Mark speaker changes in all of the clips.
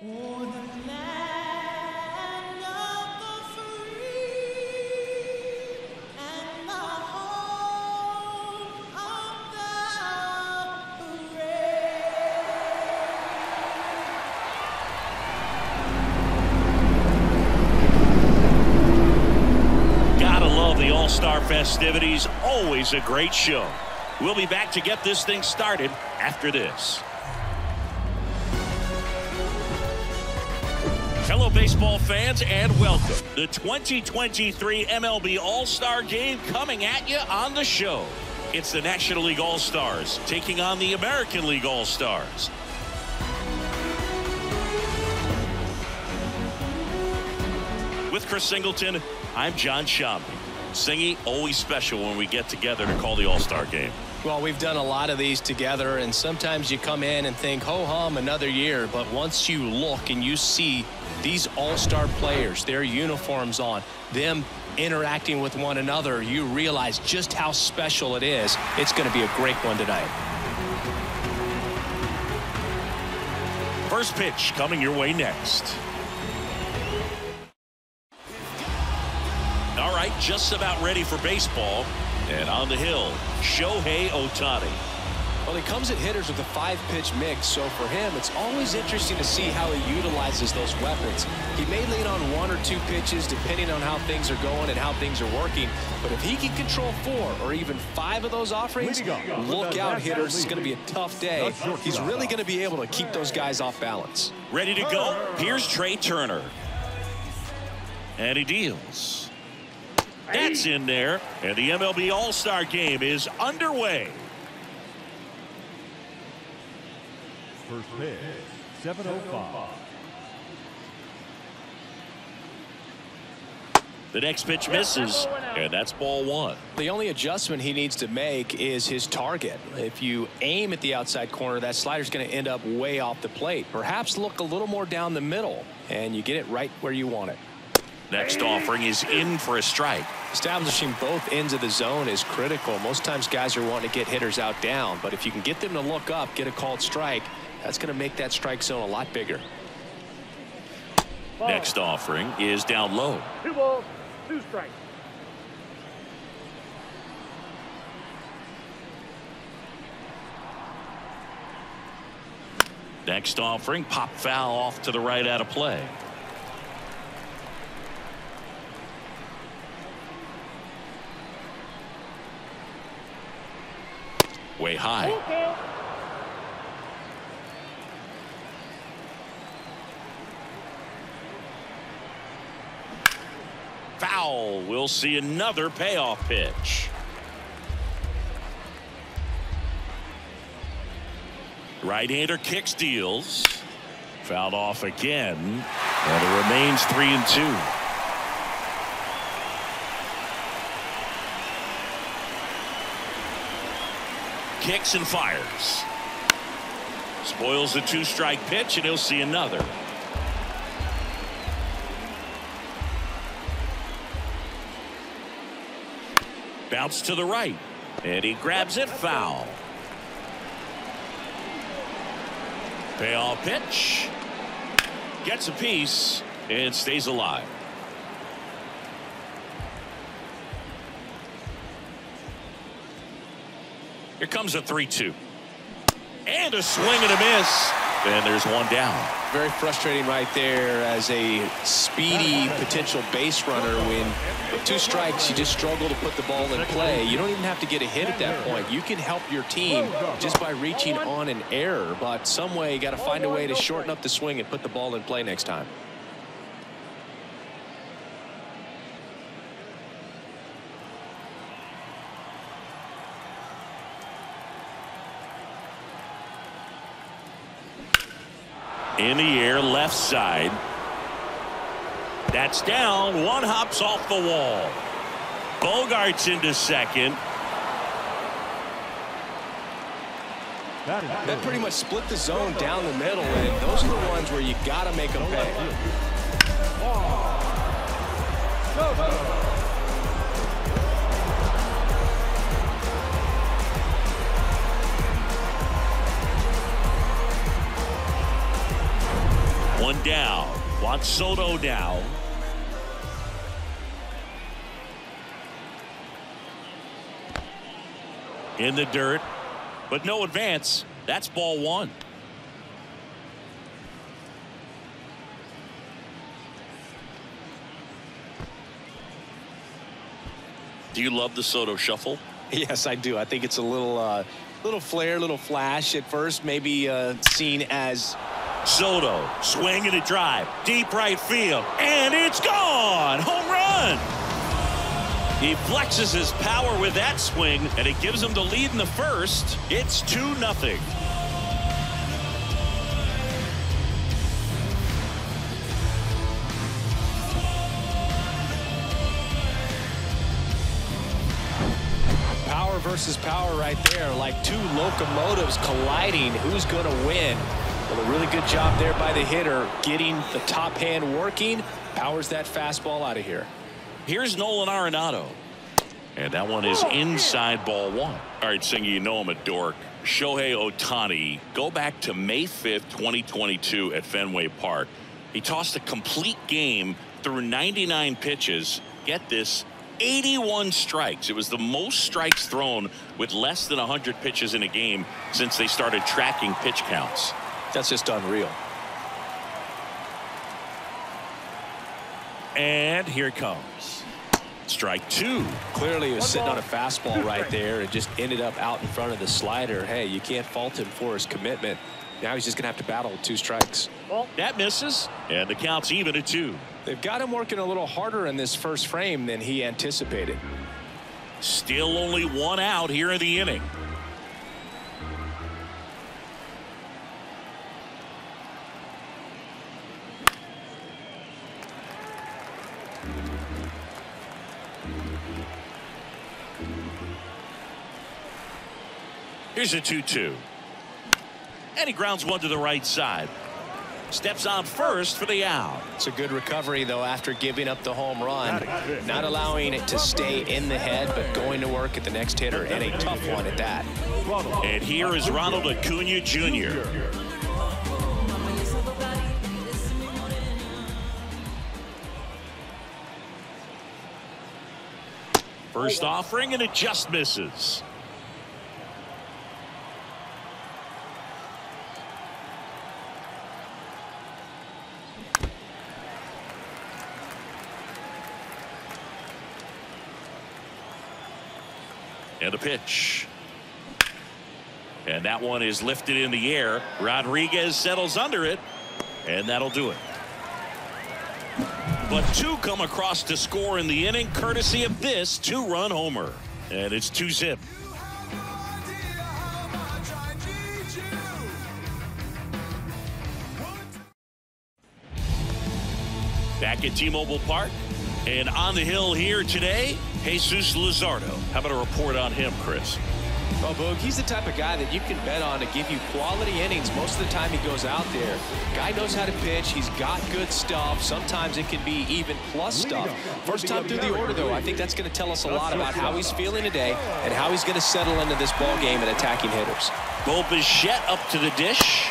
Speaker 1: For the land of the free and the home of the brave.
Speaker 2: Gotta love the All-Star festivities. Always a great show. We'll be back to get this thing started after this. Hello, baseball fans, and welcome. The 2023 MLB All-Star Game coming at you on the show. It's the National League All-Stars taking on the American League All-Stars. With Chris Singleton, I'm John Shambi. Singy, always special when we get together to call the All-Star Game.
Speaker 3: Well, we've done a lot of these together, and sometimes you come in and think, ho-hum, another year. But once you look and you see these all-star players, their uniforms on, them interacting with one another, you realize just how special it is. It's going to be a great one tonight.
Speaker 2: First pitch coming your way next. All right, just about ready for baseball. And on the hill, Shohei Ohtani.
Speaker 3: Well, he comes at hitters with a 5-pitch mix, so for him, it's always interesting to see how he utilizes those weapons. He may lean on 1 or 2 pitches depending on how things are going and how things are working, but if he can control 4 or even 5 of those offerings, look out, hitters. It's going to be a tough day. He's really going to be able to keep those guys off balance.
Speaker 2: Ready to go. Here's Trey Turner. And he deals. That's in there, and the MLB All-Star Game is underway.
Speaker 4: First pitch, 7:05.
Speaker 2: The next pitch misses, and that's ball 1.
Speaker 3: The only adjustment he needs to make is his target. If you aim at the outside corner, that slider's going to end up way off the plate. Perhaps look a little more down the middle, and you get it right where you want it.
Speaker 2: Next offering is in for a strike.
Speaker 3: Establishing both ends of the zone is critical. Most times guys are wanting to get hitters out down, but if you can get them to look up, get a called strike, that's going to make that strike zone a lot bigger.
Speaker 2: Next offering is down low.
Speaker 5: 2 balls, 2 strikes.
Speaker 2: Next offering, pop foul off to the right out of play. Way high. Foul. We'll see another payoff pitch. Right-hander kicks, deals. Fouled off again. And it remains 3-2. Kicks and fires. Spoils the 2-strike pitch, and he'll see another. Bounce to the right, and he grabs it, foul. Payoff pitch. Gets a piece and stays alive. Here comes a 3-2. And a swing and a miss. And there's one down.
Speaker 3: Very frustrating right there as a speedy potential base runner. When with 2 strikes, you just struggle to put the ball in play. You don't even have to get a hit at that point. You can help your team just by reaching on an error. But some way, you got to find a way to shorten up the swing and put the ball in play next time.
Speaker 2: In the air, left side. That's down. One hops off the wall. Bogart's into second.
Speaker 3: That pretty much split the zone down the middle, and those are the ones where you got to make them pay.
Speaker 2: One down. Juan Soto now. In the dirt, but no advance. That's ball one. Do you love the Soto shuffle?
Speaker 3: Yes, I do. I think it's a little flair, little flash at first, maybe seen as.
Speaker 2: Soto swinging a drive, deep right field, and it's gone. Home run. He flexes his power with that swing, and it gives him the lead in the first. It's 2-0.
Speaker 3: Power versus power right there, like two locomotives colliding. Who's going to win? Well, a really good job there by the hitter, getting the top hand working. Powers that fastball out of here.
Speaker 2: Here's Nolan Arenado. And that one is inside ball one. All right, Singy, you know I'm a dork. Shohei Ohtani, go back to May 5th, 2022 at Fenway Park. He tossed a complete game through 99 pitches. Get this, 81 strikes. It was the most strikes thrown with less than 100 pitches in a game since they started tracking pitch counts.
Speaker 3: That's just unreal.
Speaker 2: And here it comes. Strike two.
Speaker 3: Clearly he was sitting on a fastball right there and just ended up out in front of the slider. Hey, you can't fault him for his commitment. Now he's just going to have to battle with 2 strikes.
Speaker 2: That misses, and the count's even at 2.
Speaker 3: They've got him working a little harder in this first frame than he anticipated.
Speaker 2: Still only 1 out here in the inning. Here's a 2-2. And he grounds one to the right side. Steps on first for the out.
Speaker 3: It's a good recovery, though, after giving up the home run. Not allowing it to stay in the head, but going to work at the next hitter, and a tough one at that.
Speaker 2: And here is Ronald Acuna Jr. First offering, and it just misses. And a pitch. And that one is lifted in the air. Rodriguez settles under it, and that'll do it. But 2 come across to score in the inning, courtesy of this 2-run homer. And it's 2-zip. Back at T-Mobile Park. And on the hill here today, Jesus Luzardo. How about a report on him, Chris?
Speaker 3: Well, Boog, he's the type of guy that you can bet on to give you quality innings most of the time he goes out there. Guy knows how to pitch. He's got good stuff. Sometimes it can be even plus stuff. First time through the order, though, I think that's going to tell us a lot about how he's feeling today and how he's going to settle into this ball game and attacking hitters.
Speaker 2: Bo Bichette up to the dish.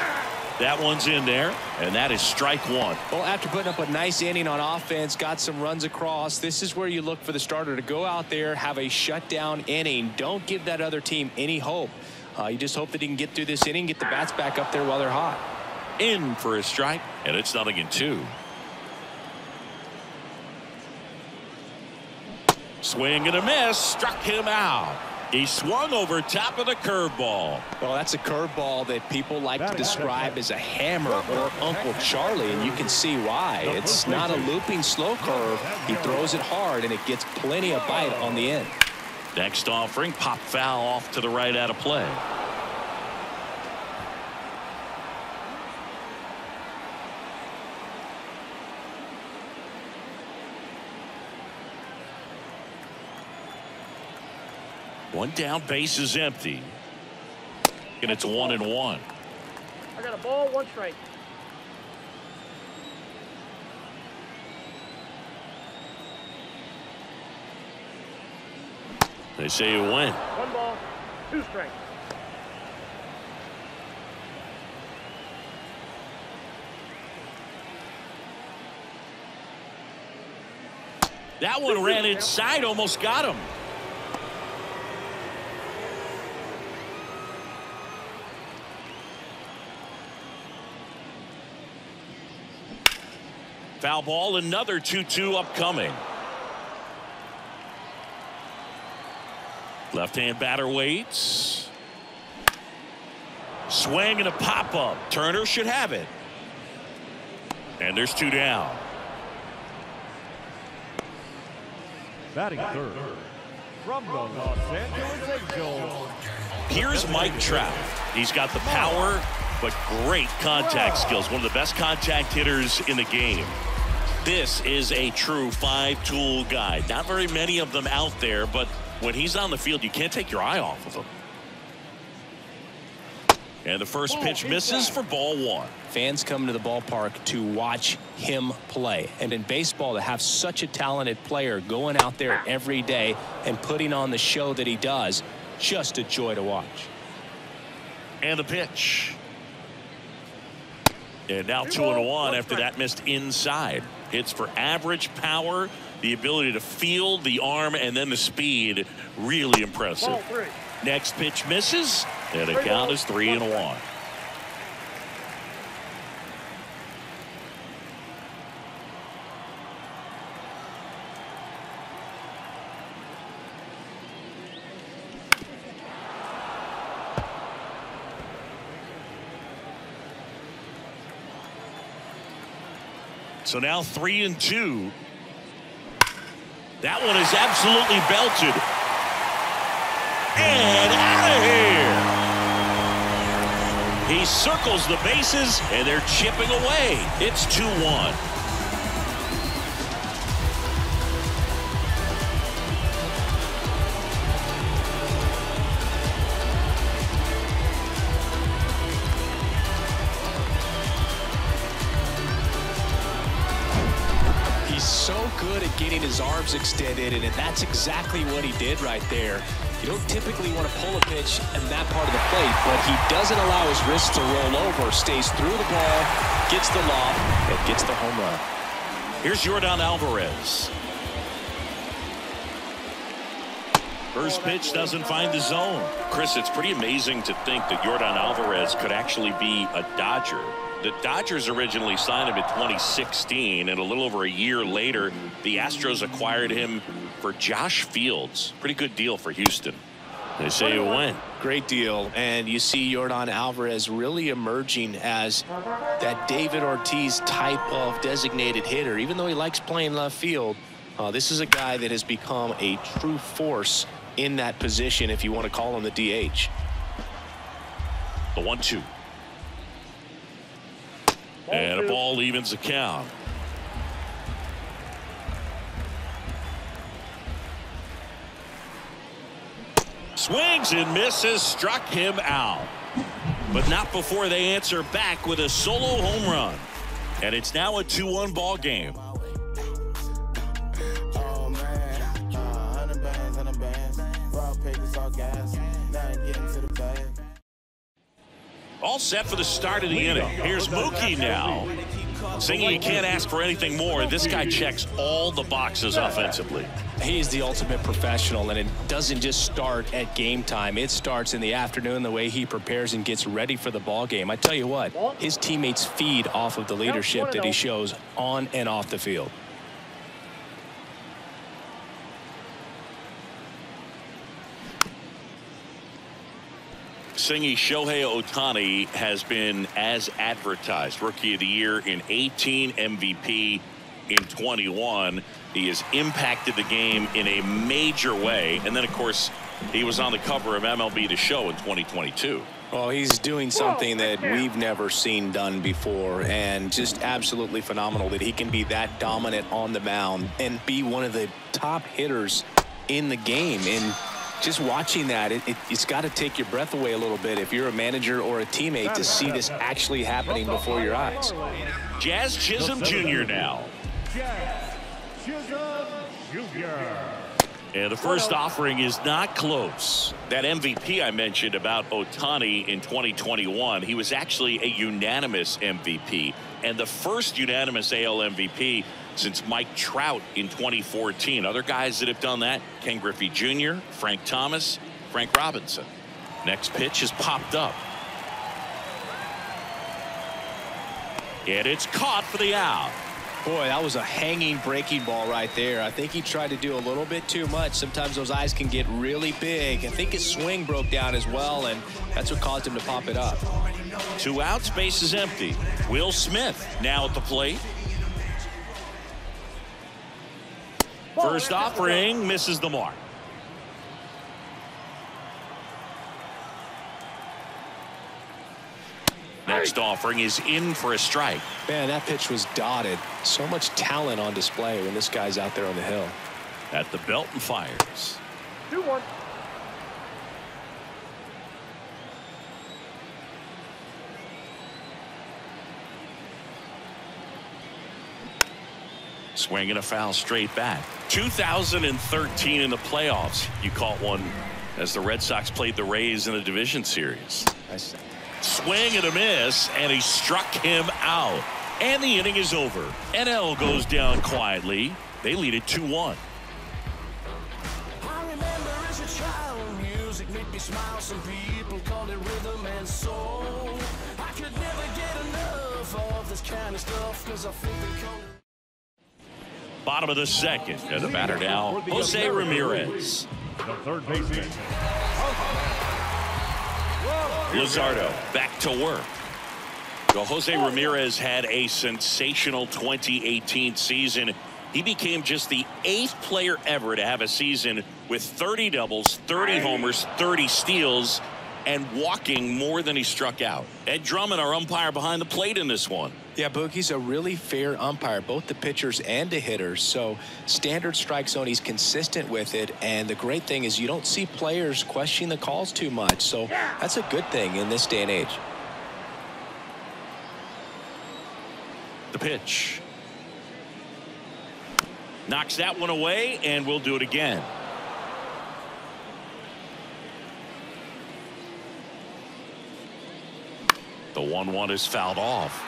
Speaker 2: That one's in there, and that is strike 1.
Speaker 3: Well, after putting up a nice inning on offense, got some runs across, this is where you look for the starter to go out there, have a shutdown inning. Don't give that other team any hope. You just hope that he can get through this inning, get the bats back up there while they're hot.
Speaker 2: In for a strike, and it's 0-2. Swing and a miss, struck him out. He swung over top of the curveball.
Speaker 3: Well, that's a curveball that people like to describe as a hammer or Uncle Charlie, and you can see why. It's not a looping slow curve. He throws it hard, and it gets plenty of bite on the end.
Speaker 2: Next offering, pop foul off to the right out of play. One down, base is empty. And it's 1-1.
Speaker 5: I got a ball, 1 strike.
Speaker 2: They say you win.
Speaker 5: 1 ball, 2 strikes.
Speaker 2: That one ran inside, almost got him. Foul ball, another 2-2 upcoming. Left-hand batter waits. Swing and a pop-up. Turner should have it. And there's 2 down.
Speaker 4: Batting third, from the Los Angeles Angels.
Speaker 2: Here's Mike Trout. He's got the power, but great contact skills. One of the best contact hitters in the game. This is a true 5-tool guy. Not very many of them out there, but when he's on the field, you can't take your eye off of him. And the first pitch misses for ball 1.
Speaker 3: Fans come to the ballpark to watch him play. And in baseball, to have such a talented player going out there every day and putting on the show that he does, just a joy to watch.
Speaker 2: And the pitch. And now 2-1 after that missed inside. Hits for average power, the ability to field, the arm, and then the speed. Really impressive. Next pitch misses, and the count is 3-1. So now 3-2. That one is absolutely belted. And out of here. He circles the bases, and they're chipping away. It's 2-1.
Speaker 3: So good at getting his arms extended, and that's exactly what he did right there. You don't typically want to pull a pitch in that part of the plate, but he doesn't allow his wrist to roll over, stays through the ball, gets the lob, and gets the home run.
Speaker 2: Here's Yordan Alvarez. First pitch doesn't find the zone. Chris, it's pretty amazing to think that Yordan Alvarez could actually be a Dodger. The Dodgers originally signed him in 2016, and a little over a year later, the Astros acquired him for Josh Fields. Pretty good deal for Houston. They say it went.
Speaker 3: Great deal, and you see Yordan Alvarez really emerging as that David Ortiz type of designated hitter. Even though he likes playing left field, this is a guy that has become a true force in that position, if you want to call him the DH.
Speaker 2: The 1-2. And a ball evens the count. Swings and misses, struck him out. But not before they answer back with a solo home run. And it's now a 2-1 ball game.
Speaker 6: Oh man, 100 bands, raw papers, all gas, now I'm getting to the bag.
Speaker 2: All set for the start of the inning. Here's Mookie now. Singing you can't ask for anything more. This guy checks all the boxes offensively.
Speaker 3: He's the ultimate professional, and it doesn't just start at game time. It starts in the afternoon, the way he prepares and gets ready for the ball game. I tell you what, his teammates feed off of the leadership that he shows on and off the field.
Speaker 2: Singy, Shohei Ohtani has been as advertised. Rookie of the Year in 18, MVP in 21. He has impacted the game in a major way. And then, of course, he was on the cover of MLB The Show in 2022.
Speaker 3: Well, he's doing something that we've never seen done before, and just absolutely phenomenal that he can be that dominant on the mound and be one of the top hitters in the game. And just watching that, it's got to take your breath away a little bit if you're a manager or a teammate to see this actually happening before your eyes.
Speaker 2: Jazz Chisholm Jr. now.
Speaker 4: Jazz Chisholm Jr.
Speaker 2: And the first offering is not close. That MVP I mentioned about Ohtani in 2021, he was actually a unanimous MVP. and the first unanimous AL MVP since Mike Trout in 2014. Other guys that have done that: Ken Griffey Jr., Frank Thomas, Frank Robinson. Next pitch is popped up. And it's caught for the out.
Speaker 3: Boy, that was a hanging breaking ball right there. I think he tried to do a little bit too much. Sometimes those eyes can get really big. I think his swing broke down as well, and that's what caused him to pop it up.
Speaker 2: 2 outs, base is empty. Will Smith now at the plate. First offering misses the mark. Next offering is in for a strike.
Speaker 3: Man, that pitch was dotted. So much talent on display when this guy's out there on the hill.
Speaker 2: At the belt and fires.
Speaker 5: 2-1.
Speaker 2: Swinging a foul straight back. 2013 in the playoffs. You caught one as the Red Sox played the Rays in a division series. Swing and a miss, and he struck him out. And the inning is over. NL goes down quietly. They lead it 2-1.
Speaker 7: I remember as a child, music made me smile. Some people called it rhythm and soul. I could never get enough of this kind of stuff, because I think they call it.
Speaker 2: Bottom of the second, and the batter now, Jose Ramirez.
Speaker 4: The third baseman.
Speaker 2: Luzardo back to work. Well, Jose Ramirez had a sensational 2018 season. He became just the 8th player ever to have a season with 30 doubles, 30 homers, 30 steals, and walking more than he struck out. Ed Drummond, our umpire behind the plate in this one.
Speaker 3: Yeah, Boog, he's a really fair umpire, both the pitchers and the hitters. So standard strike zone, he's consistent with it. And the great thing is you don't see players question the calls too much. So that's a good thing in this day and age.
Speaker 2: The pitch. Knocks that one away, and we'll do it again. The 1-1 is fouled off.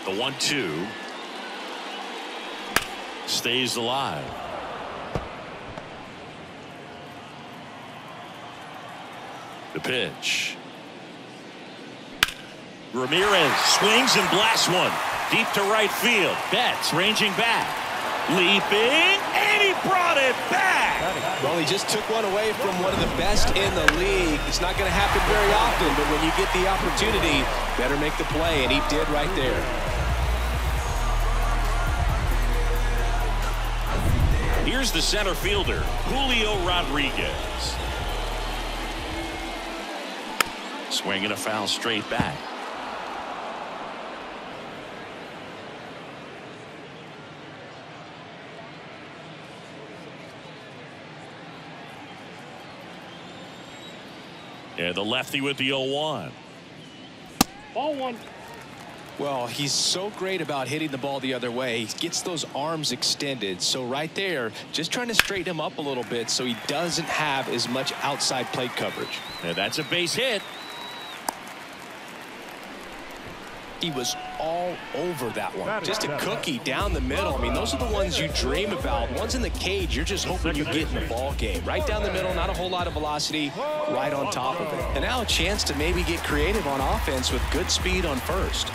Speaker 2: The 1-2 stays alive. The pitch. Ramirez swings and blasts one deep to right field. Betts ranging back, leaping, and he brought it back.
Speaker 3: Well, he just took one away from one of the best in the league. It's not going to happen very often, but when you get the opportunity, better make the play, and he did right there.
Speaker 2: Here's the center fielder, Julio Rodriguez. Swinging a foul straight back. And the lefty with the 0-1.
Speaker 5: Ball 1.
Speaker 3: Well, he's so great about hitting the ball the other way. He gets those arms extended. So right there, just trying to straighten him up a little bit so he doesn't have as much outside plate coverage.
Speaker 2: And that's a base hit.
Speaker 3: He was all over that one. Just a cookie down the middle. I mean, those are the ones you dream about. Ones in the cage, you're just hoping you get in the ball game. Right down the middle, not a whole lot of velocity, right on top of it. And now a chance to maybe get creative on offense with good speed on first.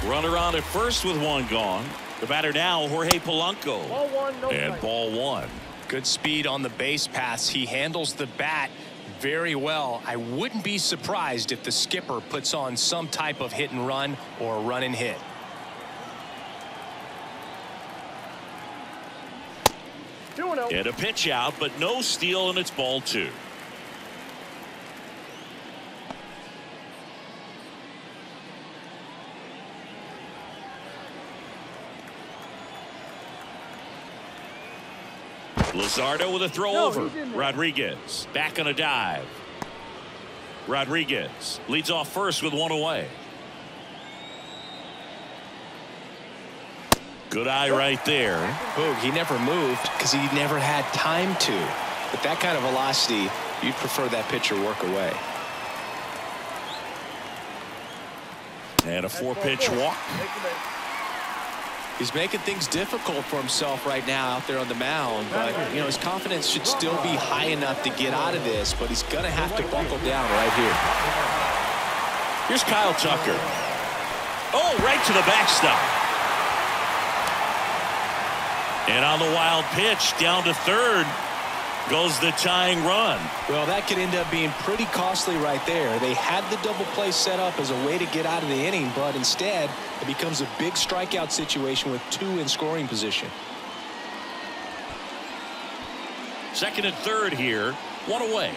Speaker 2: Runner on at first with one gone. The batter now, Jorge Polanco.
Speaker 5: Ball 1, no
Speaker 2: And
Speaker 5: strike.
Speaker 2: ball 1.
Speaker 3: Good speed on the base pass. He handles the bat very well. I wouldn't be surprised if the skipper puts on some type of hit and run or run and hit.
Speaker 5: 2-0.
Speaker 2: And a pitch out, but no steal, and it's ball 2. Luzardo with a throw over. Rodriguez back on a dive. Rodriguez leads off first with one away. Good eye right there.
Speaker 3: Boog, he never moved because he never had time to. But that kind of velocity, you'd prefer that pitcher work away.
Speaker 2: And a 4-pitch walk.
Speaker 3: He's making things difficult for himself right now out there on the mound, but you know his confidence should still be high enough to get out of this, but he's going to have to buckle down right here.
Speaker 2: Here's Kyle Tucker. Oh, right to the backstop. And on the wild pitch down to third goes the tying run.
Speaker 3: Well, that could end up being pretty costly right there. They had the double play set up as a way to get out of the inning, but instead it becomes a big strikeout situation with 2 in scoring position.
Speaker 2: Second and third here, 1 away.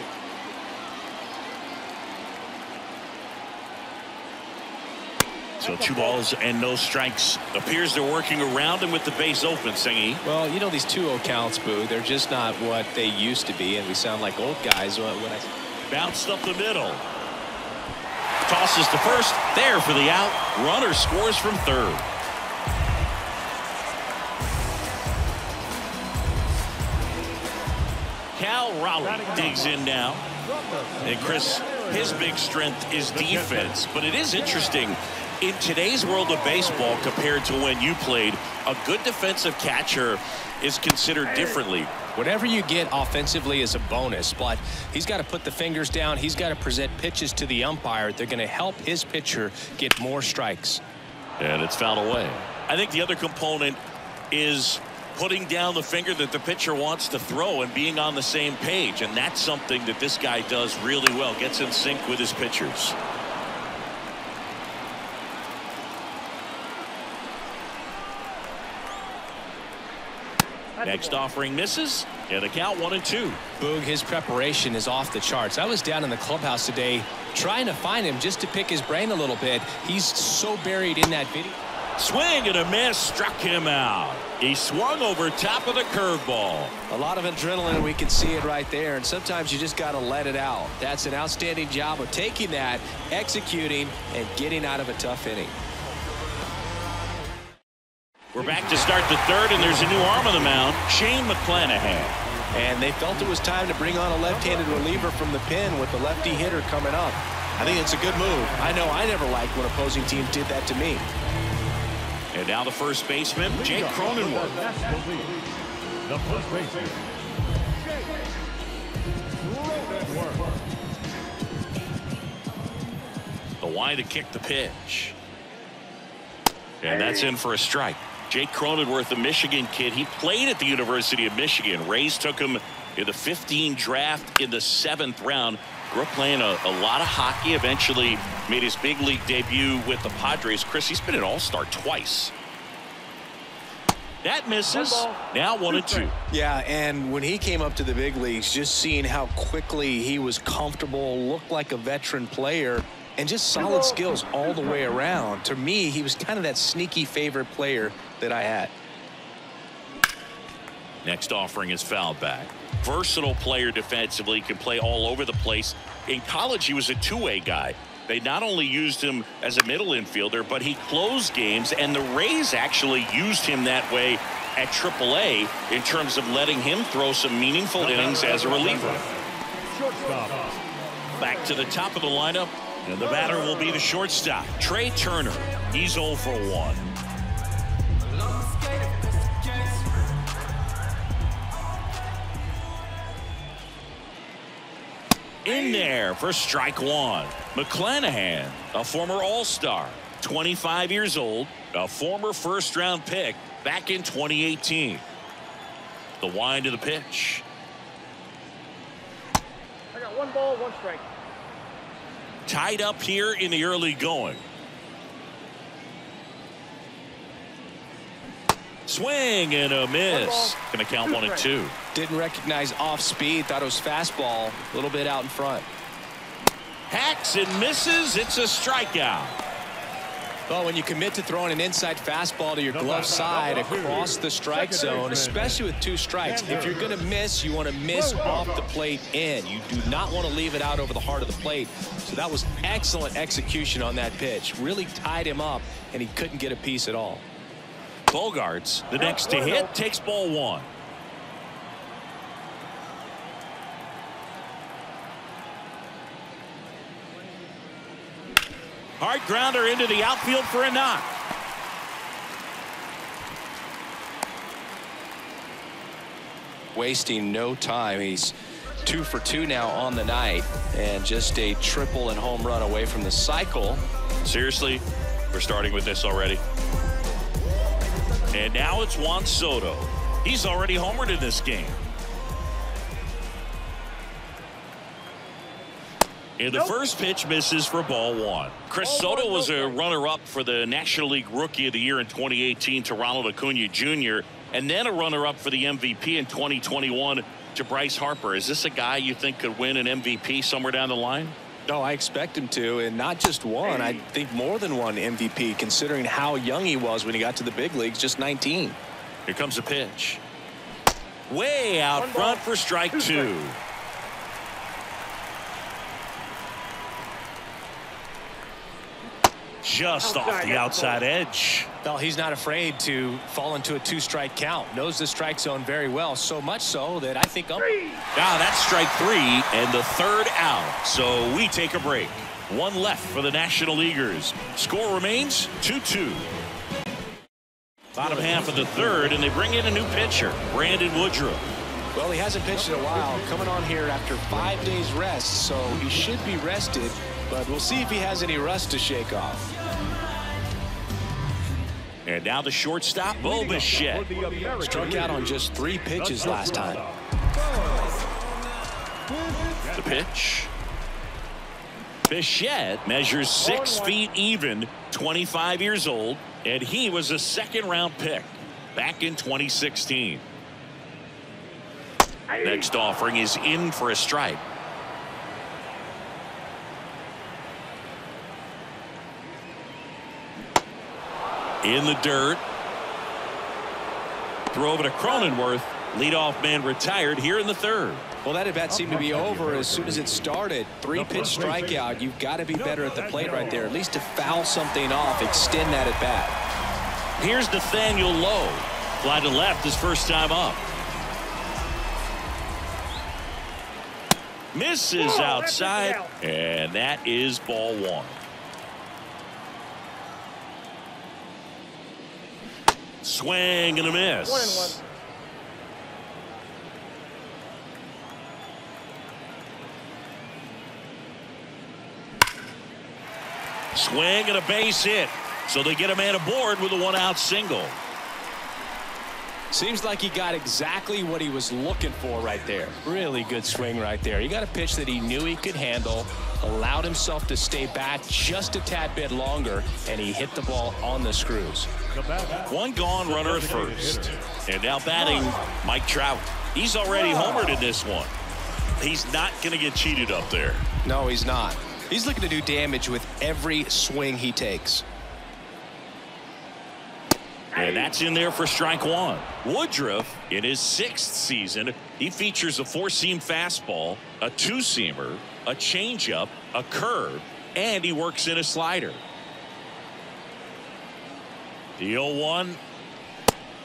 Speaker 2: So 2 balls and no strikes. Appears they're working around him with the base open, Singy.
Speaker 3: Well, you know these 2-0 counts, Boo, they're just not what they used to be, and we sound like old guys when I...
Speaker 2: Bounced up the middle. Tosses to first. There for the out. Runner scores from third. Cal Raleigh digs in now. And Chris, his big strength is defense. But it is interesting. In today's world of baseball compared to when you played, a good defensive catcher is considered differently.
Speaker 3: Whatever you get offensively is a bonus, but he's got to put the fingers down. He's got to present pitches to the umpire. They're going to help his pitcher get more strikes.
Speaker 2: And it's fouled away. I think the other component is putting down the finger that the pitcher wants to throw and being on the same page. And that's something that this guy does really well. Gets in sync with his pitchers. Next offering misses, and the count 1-2.
Speaker 3: Boog, his preparation is off the charts. I was down in the clubhouse today trying to find him just to pick his brain a little bit. He's so buried in that video.
Speaker 2: Swing and a miss, struck him out. He swung over top of the curveball.
Speaker 3: A lot of adrenaline, we can see it right there, and sometimes you just got to let it out. That's an outstanding job of taking that, executing, and getting out of a tough inning.
Speaker 2: We're back to start the third, and there's a new arm on the mound, Shane McClanahan.
Speaker 3: And they felt it was time to bring on a left-handed reliever from the pen with the lefty hitter coming up. I think it's a good move. I know I never liked when opposing teams did that to me.
Speaker 2: And now the first baseman, Jake Cronenworth.
Speaker 4: The first baseman, Jake Cronenworth.
Speaker 2: The wide to kick the pitch. And that's in for a strike. Jake Cronenworth, the Michigan kid. He played at the University of Michigan. Rays took him in the 15 draft in the 7th round. Grew up playing a lot of hockey. Eventually made his big league debut with the Padres. Chris, he's been an all-star twice. That misses. Now 1-2.
Speaker 3: Yeah, and when he came up to the big leagues, just seeing how quickly he was comfortable, looked like a veteran player, and just solid skills all the way around. To me, he was kind of that sneaky favorite player that I had.
Speaker 2: Next offering is fouled back. Versatile player defensively, can play all over the place. In college, he was a two-way guy. They not only used him as a middle infielder, but he closed games, and the Rays actually used him that way at AAA in terms of letting him throw some meaningful innings as a reliever.
Speaker 4: Shortstop.
Speaker 2: Back to the top of the lineup, and the batter will be the shortstop, Trey Turner. He's 0 for 1. In there for strike one. McClanahan, a former All-Star, 25 years old, a former first-round pick back in 2018. The wind of the pitch.
Speaker 5: I got 1 ball, 1 strike.
Speaker 2: Tied up here in the early going. Swing and a miss. Gonna count 1-2.
Speaker 3: Didn't recognize off speed, thought it was fastball, a little bit out in front.
Speaker 2: Hacks and misses. It's a strikeout.
Speaker 3: Well, when you commit to throwing an inside fastball to your glove side across the strike zone, especially with 2 strikes, if you're going to miss, you want to miss off the plate in. You do not want to leave it out over the heart of the plate. So that was excellent execution on that pitch. Really tied him up, and he couldn't get a piece at all.
Speaker 2: Bogarts, the next to hit, takes ball 1. Hard grounder into the outfield for a knock.
Speaker 3: Wasting no time. He's 2 for 2 now on the night, and just a triple and home run away from the cycle.
Speaker 2: Seriously, we're starting with this already. And now it's Juan Soto. He's already homered in this game. And the first pitch misses for ball 1. Chris Soto was a runner-up for the National League Rookie of the Year in 2018 to Ronald Acuna Jr., and then a runner-up for the MVP in 2021 to Bryce Harper. Is this a guy you think could win an MVP somewhere down the line?
Speaker 3: No, I expect him to, and not just one. I think more than one MVP, considering how young he was when he got to the big leagues, just 19.
Speaker 2: Here comes a pitch. Way out front for strike 2. Just off the outside edge.
Speaker 3: Well, he's not afraid to fall into a 2-strike count. Knows the strike zone very well, so much so that I think
Speaker 2: Now that's strike 3 and the third out. So we take a break. 1 left for the National Leaguers. Score remains 2-2. Bottom half of the third, and they bring in a new pitcher, Brandon Woodruff.
Speaker 3: Well, he hasn't pitched in a while, coming on here after 5 days rest, so he should be rested, but we'll see if he has any rust to shake off.
Speaker 2: And now the shortstop, Bo Bichette.
Speaker 3: Struck out on just 3 pitches last time.
Speaker 2: The pitch. Bichette measures 6 feet even, 25 years old, and he was a second-round pick back in 2016. Next offering is in for a strike. In the dirt. Throw over to Cronenworth. Leadoff man retired here in the third.
Speaker 3: Well, that at bat seemed to be over as soon as it started. 3-pitch strikeout. You've got to be better at the plate right there, at least to foul something off, extend that at bat.
Speaker 2: Here's Nathaniel Lowe. Fly to left his first time up. Misses outside, and that is ball 1. Swing and a miss.
Speaker 5: 1-1.
Speaker 2: Swing and a base hit. So they get a man aboard with a 1-out single.
Speaker 3: Seems like he got exactly what he was looking for right there. Really good swing right there. He got a pitch that he knew he could handle, allowed himself to stay back just a tad bit longer, and he hit the ball on the screws.
Speaker 2: 1 gone, runner at first. And now batting Mike Trout. He's already homered in this one. He's not going to get cheated up there.
Speaker 3: No, he's not. He's looking to do damage with every swing he takes.
Speaker 2: And that's in there for strike 1. Woodruff, in his 6th season, he features a 4-seam fastball, a 2-seamer, a changeup, a curve, and he works in a slider. The 0-1.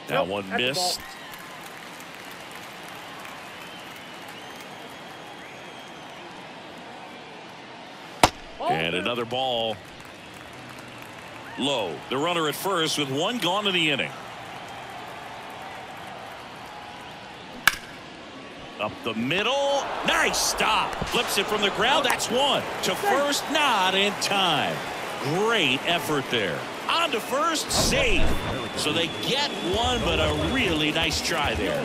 Speaker 2: That one missed. And another ball. Low, the runner at first with 1 gone in the inning. Up the middle. Nice stop. Flips it from the ground. That's 1. To first, not in time. Great effort there. On to first, safe. So they get 1, but a really nice try there.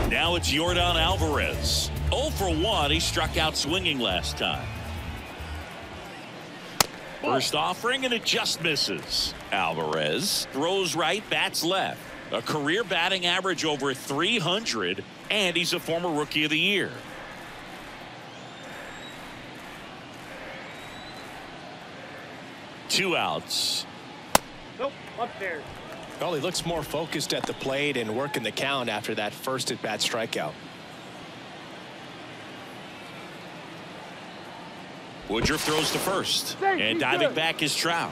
Speaker 2: Now it's Yordan Alvarez. 0 for 1. He struck out swinging last time. First offering, and it just misses. Alvarez throws right, bats left. A career batting average over 300, and he's a former Rookie of the Year. Two outs.
Speaker 5: Nope, upstairs.
Speaker 3: Well, he looks more focused at the plate and working the count after that first at-bat strikeout.
Speaker 2: Woodruff throws to first, and diving back is Trout.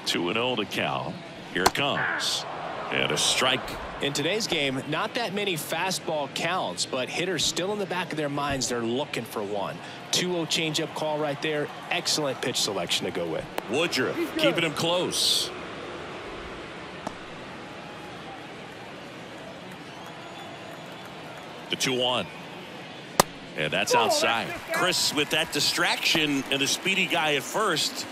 Speaker 2: 2-0 to count. Here it comes. And a strike.
Speaker 3: In today's game, not that many fastball counts, but hitters still in the back of their minds, they're looking for one. 2-0 changeup call right there. Excellent pitch selection to go with.
Speaker 2: Woodruff keeping him close. The 2-1. And that's outside. Chris, with that distraction and a speedy guy at first,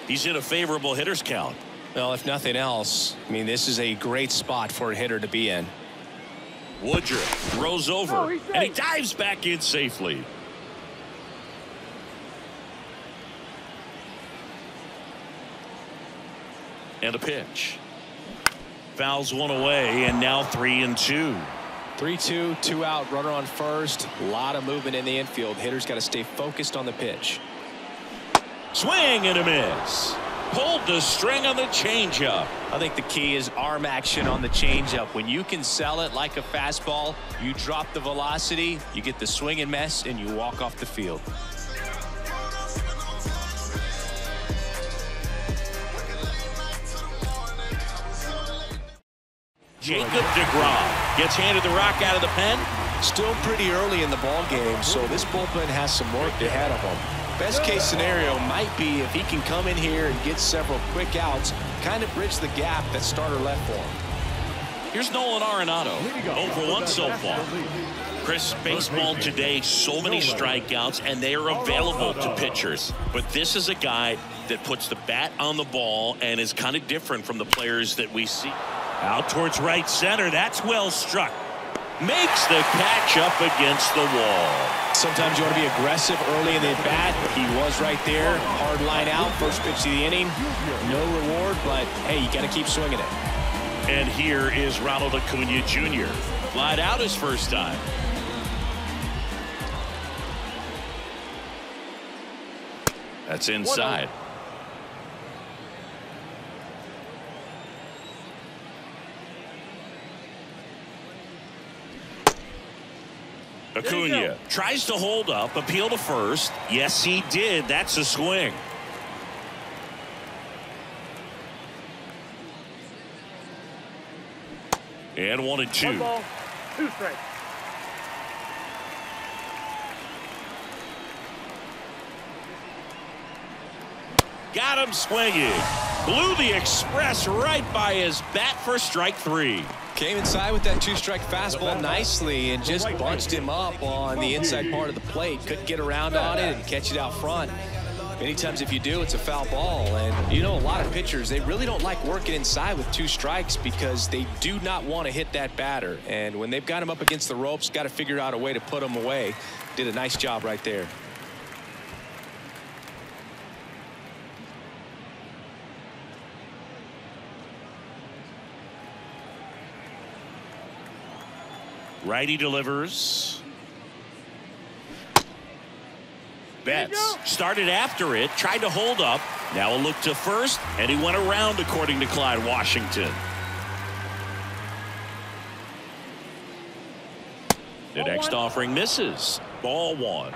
Speaker 2: he's in a favorable hitter's count.
Speaker 3: Well, if nothing else, I mean, this is a great spot for a hitter to be in.
Speaker 2: Woodruff throws over, and he dives back in safely. And a pitch. Fouls one away, and now 3-2.
Speaker 3: 3-2, 2 out, runner on first. A lot of movement in the infield. Hitters got to stay focused on the pitch.
Speaker 2: Swing and a miss. Pulled the string on the changeup.
Speaker 3: I think the key is arm action on the changeup. When you can sell it like a fastball, you drop the velocity, you get the swing and miss, and you walk off the field.
Speaker 2: Jacob deGrom gets handed the rock out of the pen.
Speaker 3: Still pretty early in the ball game, so this bullpen has some work ahead of him. Best case scenario might be if he can come in here and get several quick outs, kind of bridge the gap that starter left for him.
Speaker 2: Here's Nolan Arenado, 0 for 1 so far. Chris, baseball today, so many strikeouts, and they are available to pitchers. But this is a guy that puts the bat on the ball and is kind of different from the players that we see. Out towards right center. That's well struck. Makes the catch up against the wall.
Speaker 3: Sometimes you want to be aggressive early in the at-bat. He was right there. Hard line out. First pitch of the inning. No reward, but, hey, you got to keep swinging it.
Speaker 2: And here is Ronald Acuna Jr. Flied out his first time. That's inside. Acuna tries to hold up, appeal to first. Yes, he did. That's a swing. And 1-2.
Speaker 5: 1 ball, 2 strikes.
Speaker 2: Got him swinging. Blew the express right by his bat for strike 3.
Speaker 3: Came inside with that 2-strike fastball nicely and just bunched him up on the inside part of the plate. Couldn't get around on it and catch it out front. Many times if you do, it's a foul ball. And you know, a lot of pitchers, they really don't like working inside with 2 strikes because they do not want to hit that batter. And when they've got him up against the ropes, got to figure out a way to put him away. Did a nice job right there.
Speaker 2: Righty delivers. Betts started after it, tried to hold up. Now a look to first, and he went around, according to Clyde Washington. The next offering misses. Ball 1.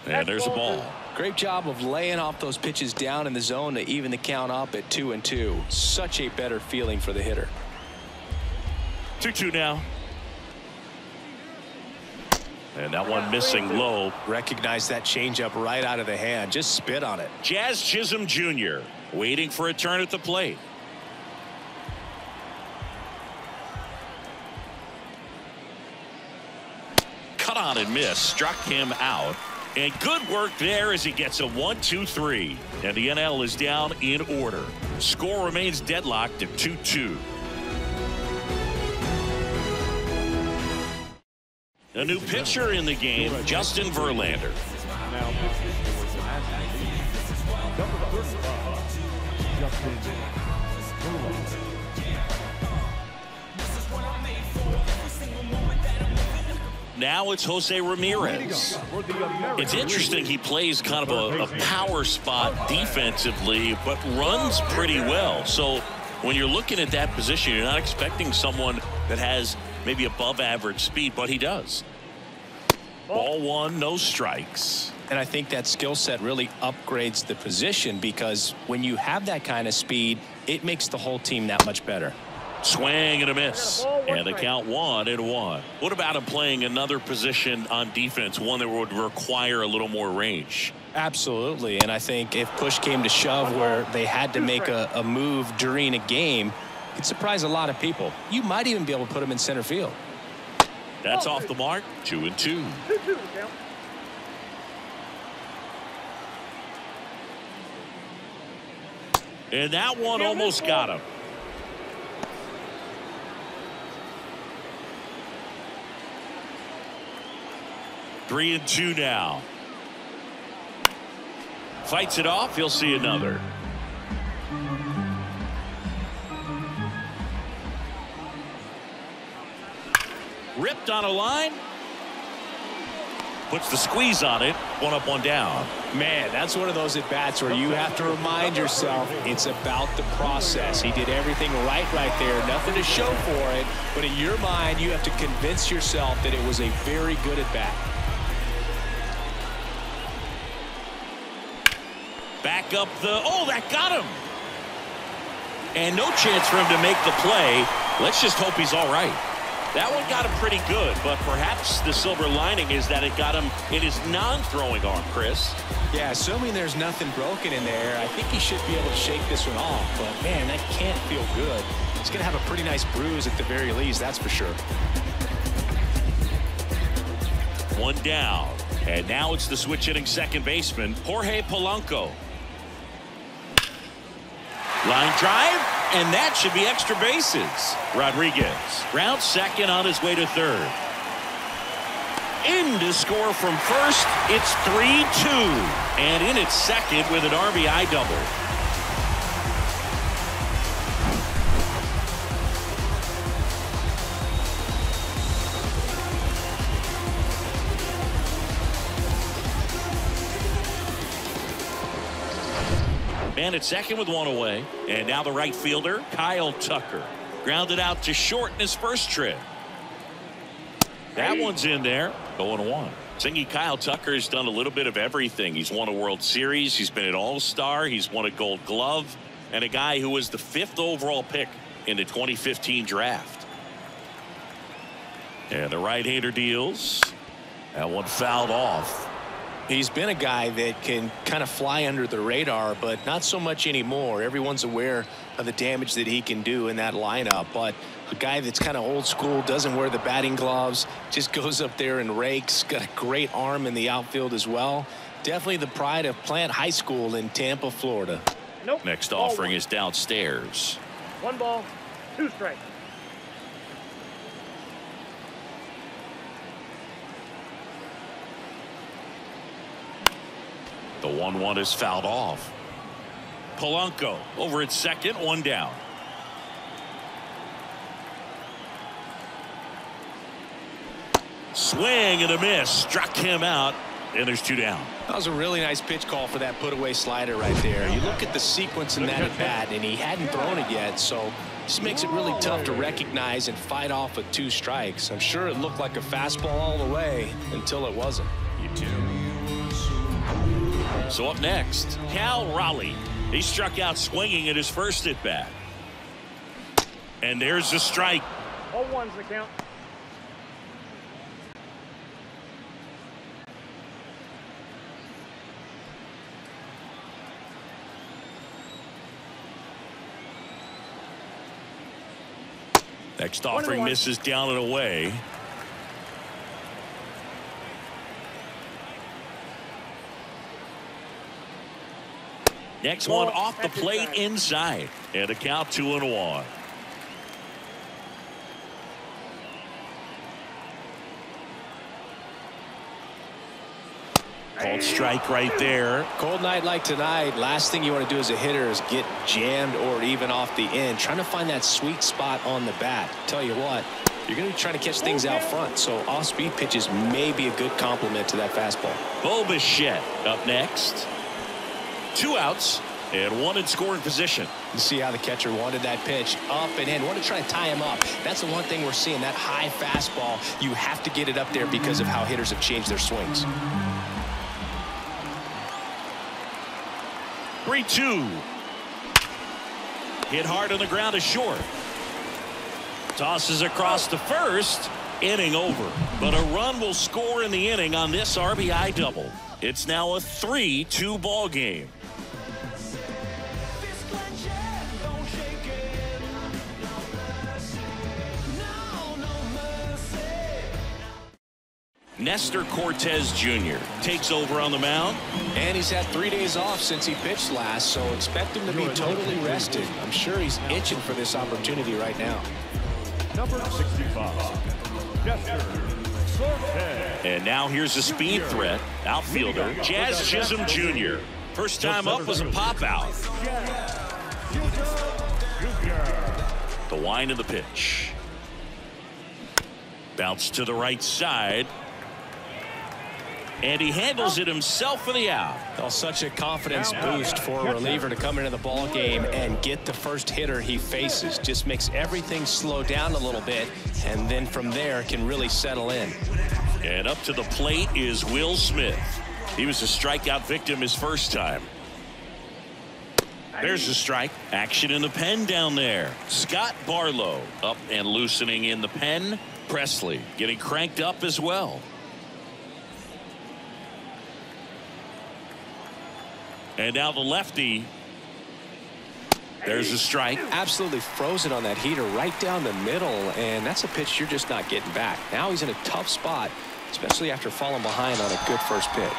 Speaker 2: And there's a ball.
Speaker 3: Great job of laying off those pitches down in the zone to even the count up at 2-2. Such a better feeling for the hitter.
Speaker 2: 2-2 now. And that one missing low.
Speaker 3: Recognize that changeup right out of the hand. Just spit on it.
Speaker 2: Jazz Chisholm Jr. waiting for a turn at the plate. Cut on and miss. Struck him out. And good work there as he gets a 1-2-3. And the NL is down in order. Score remains deadlocked at 2-2. A new pitcher in the game, Justin Verlander.
Speaker 4: Now pitching for the National League, number 35, Justin Verlander.
Speaker 2: Now it's Jose Ramirez. It's interesting, he plays kind of a power spot defensively, but runs pretty well. So when you're looking at that position, you're not expecting someone that has maybe above average speed, but he does. Ball one, no strikes.
Speaker 3: And I think that skill set really upgrades the position, because when you have that kind of speed, it makes the whole team that much better.
Speaker 2: Swing and a miss. And the count 1-1. What about him playing another position on defense, one that would require a little more range?
Speaker 3: Absolutely. And I think if push came to shove where they had to make a move during a game, it'd surprise a lot of people. You might even be able to put him in center field.
Speaker 2: That's off the mark. 2-2.
Speaker 5: 2-2 count.
Speaker 2: And that one almost got him. Three and two now. Fights it off. He'll see another. Ripped on a line. Puts the squeeze on it. One up, one down.
Speaker 3: Man, that's one of those at-bats where you have to remind yourself it's about the process. He did everything right there. Nothing to show for it. But in your mind, you have to convince yourself that it was a very good at-bat.
Speaker 2: Back up the... Oh, that got him. And no chance for him to make the play. Let's just hope he's all right. That one got him pretty good, but perhaps the silver lining is that it got him in his non-throwing arm, Chris.
Speaker 3: Yeah, assuming there's nothing broken in there, I think he should be able to shake this one off. But, man, that can't feel good. He's going to have a pretty nice bruise at the very least, that's for sure.
Speaker 2: One down. And now it's the switch-hitting second baseman, Jorge Polanco. Line drive, and that should be extra bases. Rodriguez rounds second on his way to third. In to score from first, it's 3-2. And in at second with an RBI double. Man at second with one away. And now the right fielder, Kyle Tucker. Grounded out to short in his first trip. That one's in there. 0-1. Singy Kyle Tucker has done a little bit of everything. He's won a World Series. He's been an All-Star. He's won a Gold Glove. And a guy who was the 5th overall pick in the 2015 draft. And the right-hander deals. That one fouled off.
Speaker 3: He's been a guy that can kind of fly under the radar, but not so much anymore. Everyone's aware of the damage that he can do in that lineup, but a guy that's kind of old school, doesn't wear the batting gloves, just goes up there and rakes. Got a great arm in the outfield as well. Definitely the pride of Plant High School in Tampa, Florida.
Speaker 5: Nope.
Speaker 2: Next offering is downstairs.
Speaker 5: 1 ball, 2 strikes.
Speaker 2: The 1-1 is fouled off. Polanco over at second, 1 down. Swing and a miss. Struck him out. And there's 2 down.
Speaker 3: That was a really nice pitch call for that put-away slider right there. You look at the sequence in that at-bat, and he hadn't thrown it yet, so this makes it really tough to recognize and fight off with 2 strikes. I'm sure it looked like a fastball all the way until it wasn't.
Speaker 2: So up next, Cal Raleigh. He struck out swinging at his first at-bat. And there's the strike.
Speaker 5: 0-1's the count.
Speaker 2: Next offering misses down and away. Next one off the plate inside. And a count 2-1. Called strike right there.
Speaker 3: Cold night like tonight, last thing you want to do as a hitter is get jammed or even off the end. Trying to find that sweet spot on the bat. Tell you what, you're going to be trying to catch things out front, so off-speed pitches may be a good complement to that fastball.
Speaker 2: Bo Bichette up next. 2 outs, And one in scoring position.
Speaker 3: You see how the catcher wanted that pitch up and in. Want to try to tie him up. That's the one thing we're seeing, that high fastball. You have to get it up there because of how hitters have changed their swings.
Speaker 2: 3-2. Hit hard on the ground is short. Tosses across to first. Inning over. But a run will score in the inning on this RBI double. It's now a 3-2 ball game. Nestor Cortez Jr. takes over on the mound.
Speaker 3: And he's had 3 days off since he pitched last, so expect him to be totally rested. I'm sure he's itching for this opportunity right now.
Speaker 4: Number 65, Nestor Cortez.
Speaker 2: And now here's a speed threat. Outfielder Jazz Chisholm Jr. First time up was a pop out. The wind of the pitch. Bounce to the right side. And he handles it himself for the out.
Speaker 3: Well, such a confidence boost for a reliever to come into the ball game and get the first hitter he faces. Just makes everything slow down a little bit, and then from there can really settle in.
Speaker 2: And up to the plate is Will Smith. He was a strikeout victim his first time. There's the strike. Action in the pen down there. Scott Barlow up and loosening in the pen. Presley getting cranked up as well. And now the lefty. There's a strike.
Speaker 3: Absolutely frozen on that heater right down the middle, and that's a pitch you're just not getting back. Now he's in a tough spot, especially after falling behind on a good first pitch.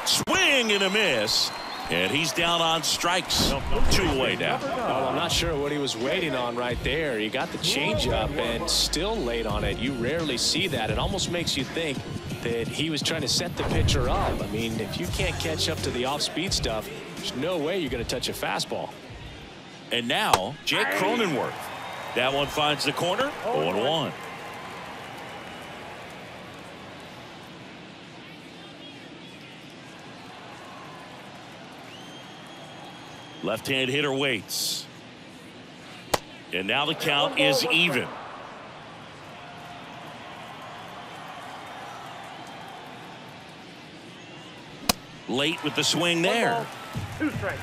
Speaker 2: Swing and a miss. And he's down on strikes. 2 away now.
Speaker 3: Well, I'm not sure what he was waiting on right there. He got the changeup and still late on it. You rarely see that. It almost makes you think that he was trying to set the pitcher up. I mean, if you can't catch up to the off-speed stuff, there's no way you're going to touch a fastball.
Speaker 2: And now Jake Cronenworth. That one finds the corner. 0-1. Left-hand hitter waits. And now the count is even. Late with the swing there.
Speaker 5: 2 strikes.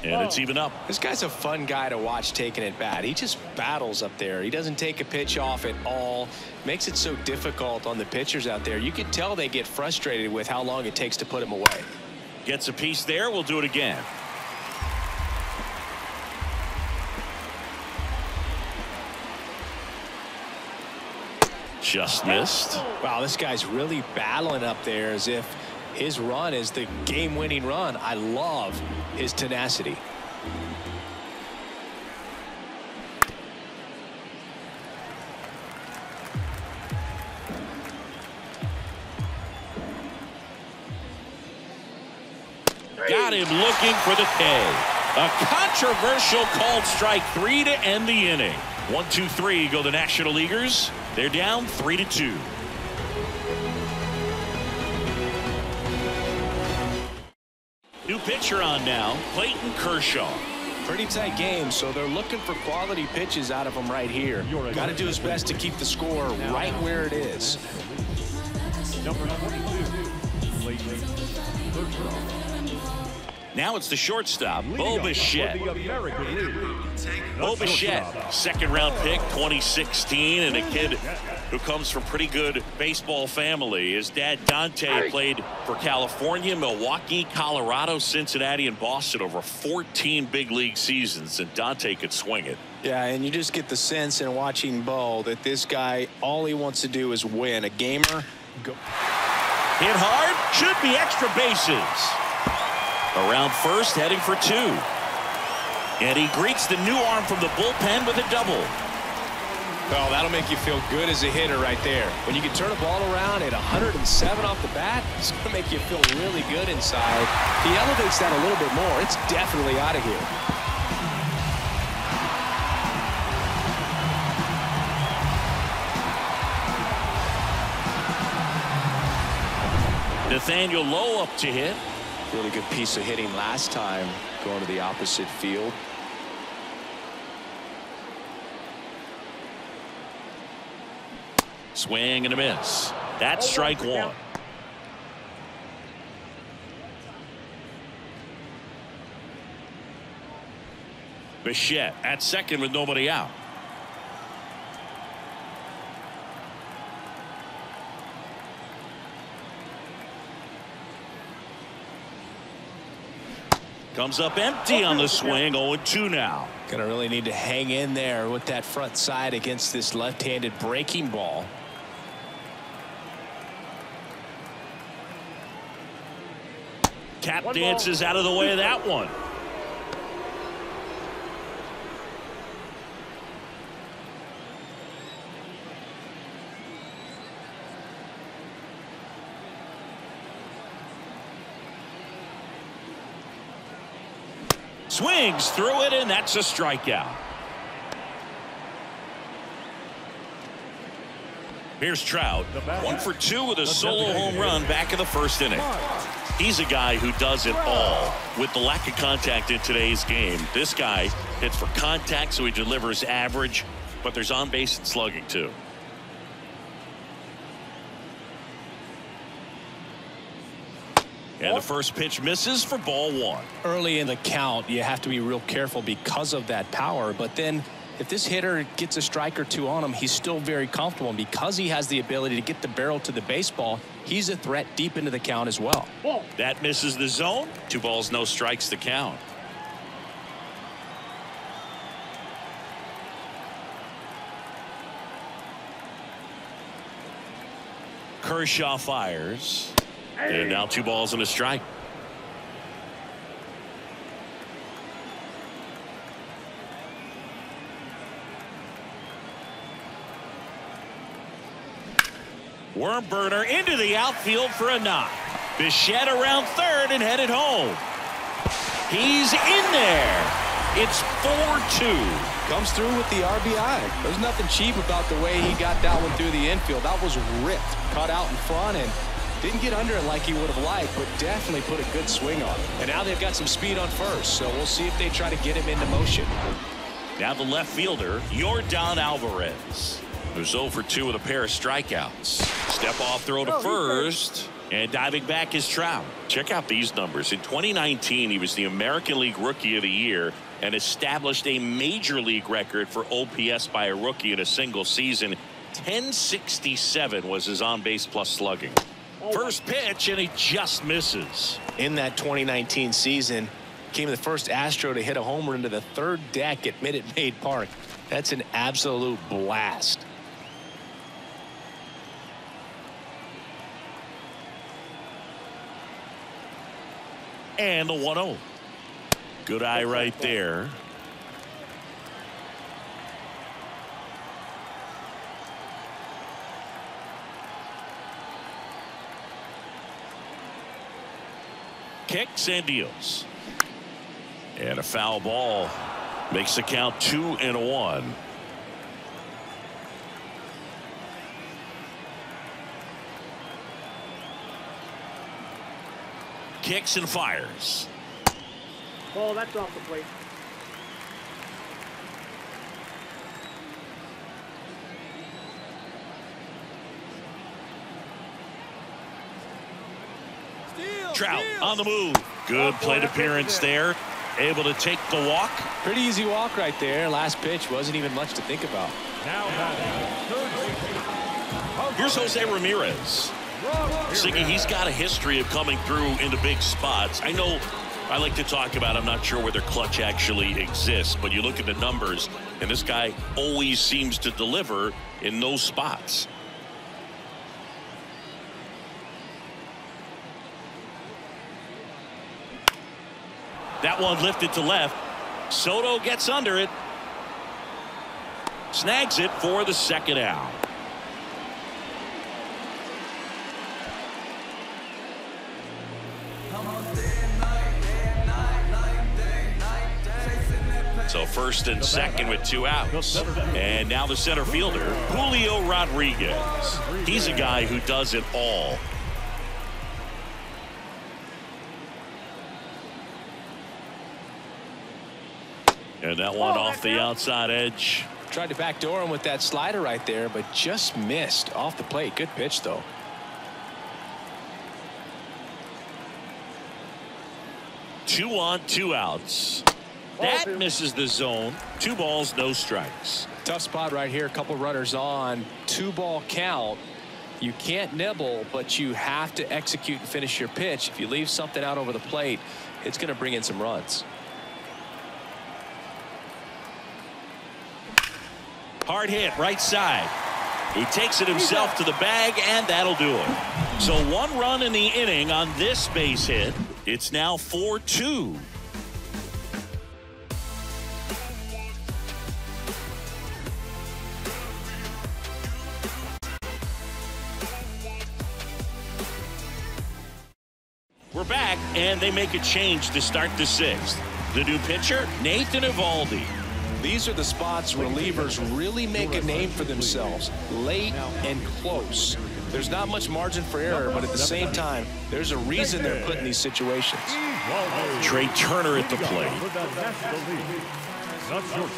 Speaker 2: And it's even up.
Speaker 3: This guy's a fun guy to watch taking at bat. He just battles up there. He doesn't take a pitch off at all. Makes it so difficult on the pitchers out there. You can tell they get frustrated with how long it takes to put him away.
Speaker 2: Gets a piece there. We'll do it again. Just missed.
Speaker 3: Wow, this guy's really battling up there as if his run is the game-winning run. I love his tenacity.
Speaker 2: Got him looking for the K. A controversial called strike 3 to end the inning. 1-2-3 go the National Leaguers. They're down 3-2. New pitcher on now, Clayton Kershaw.
Speaker 3: Pretty tight game, so they're looking for quality pitches out of him right here. Got to do his best to keep the score right where it is.
Speaker 4: Number 22, Clayton Kershaw.
Speaker 2: Now it's the shortstop, Bo Bichette. Bo Bichette, second-round pick, 2016, and a kid who comes from pretty good baseball family. His dad, Dante, played for California, Milwaukee, Colorado, Cincinnati, and Boston over 14 big league seasons, and Dante could swing it.
Speaker 3: Yeah, and you just get the sense in watching Bo that this guy, all he wants to do is win. A gamer. Go.
Speaker 2: Hit hard, should be extra bases. Around first, heading for 2. And he greets the new arm from the bullpen with a double.
Speaker 3: Well, that'll make you feel good as a hitter right there. When you can turn a ball around at 107 off the bat, it's going to make you feel really good inside. He elevates that a little bit more. It's definitely out of here.
Speaker 2: Nathaniel Lowe up to hit.
Speaker 3: Really good piece of hitting last time, going to the opposite field.
Speaker 2: Swing and a miss. That's strike one. Bichette at second with nobody out. Comes up empty on the swing. 0-2 now.
Speaker 3: Gonna really need to hang in there with that front side against this left-handed breaking ball.
Speaker 2: Tap dances out of the way of that one. Swings through it, and that's a strikeout. Here's Trout, 1 for 2 with a solo home run back in the first inning. He's a guy who does it all. With the lack of contact in today's game, this guy hits for contact, so he delivers average, but there's on base and slugging too. And the first pitch misses for ball one.
Speaker 3: Early in the count, you have to be real careful because of that power. But then if this hitter gets a strike or two on him, he's still very comfortable. And because he has the ability to get the barrel to the baseball, he's a threat deep into the count as well.
Speaker 2: That misses the zone. 2 balls, no strikes to count. Kershaw fires. And now 2 balls and a strike. Worm burner into the outfield for a knock. Bichette around third and headed home. He's in there. It's 4-2.
Speaker 3: Comes through with the RBI. There's nothing cheap about the way he got that one through the infield. That was ripped. Caught out in front and didn't get under it like he would have liked, but definitely put a good swing on it. And now they've got some speed on first, so we'll see if they try to get him into motion.
Speaker 2: Now the left fielder, Yordan Alvarez, who's 0 for 2 with a pair of strikeouts. Step off throw to first, and diving back is Trout. Check out these numbers. In 2019, he was the American League Rookie of the Year and established a major league record for OPS by a rookie in a single season. 1067 was his on-base plus slugging. First pitch, and he just misses.
Speaker 3: In that 2019 season, became the first Astro to hit a homer into the third deck at Minute Maid Park. That's an absolute blast.
Speaker 2: And the 1-0. Good eye right there. Kicks and deals. And a foul ball makes the count 2-1. Kicks and fires.
Speaker 5: Ball, that's off the plate.
Speaker 2: Trout on the move. Good plate appearance there. Able to take the walk.
Speaker 3: Pretty easy walk right there. Last pitch wasn't even much to think about.
Speaker 4: Now
Speaker 2: Here's Jose Ramirez. Siggy, he's got a history of coming through into big spots. I know I like to talk about, I'm not sure whether clutch actually exists, but you look at the numbers, and this guy always seems to deliver in those spots. That one lifted to left. Soto gets under it. snags it for the second out. So first and second with 2 outs. And now the center fielder, Julio Rodriguez. He's a guy who does it all. And that one off the outside edge.
Speaker 3: Tried to backdoor him with that slider right there, but just missed off the plate. Good pitch, though.
Speaker 2: Two on, 2 outs. That misses the zone. 2 balls, no strikes.
Speaker 3: Tough spot right here. A couple runners on. 2-ball count. You can't nibble, but you have to execute and finish your pitch. If you leave something out over the plate, it's going to bring in some runs.
Speaker 2: Hard hit, right side. He takes it himself to the bag, and that'll do it. So 1 run in the inning on this base hit. It's now 4-2. We're back, and they make a change to start the 6th. The new pitcher, Nathan Eovaldi.
Speaker 3: These are the spots relievers really make a name for themselves. Late and close. There's not much margin for error, but at the same time, there's a reason they're put in these situations.
Speaker 2: Trey Turner at the plate.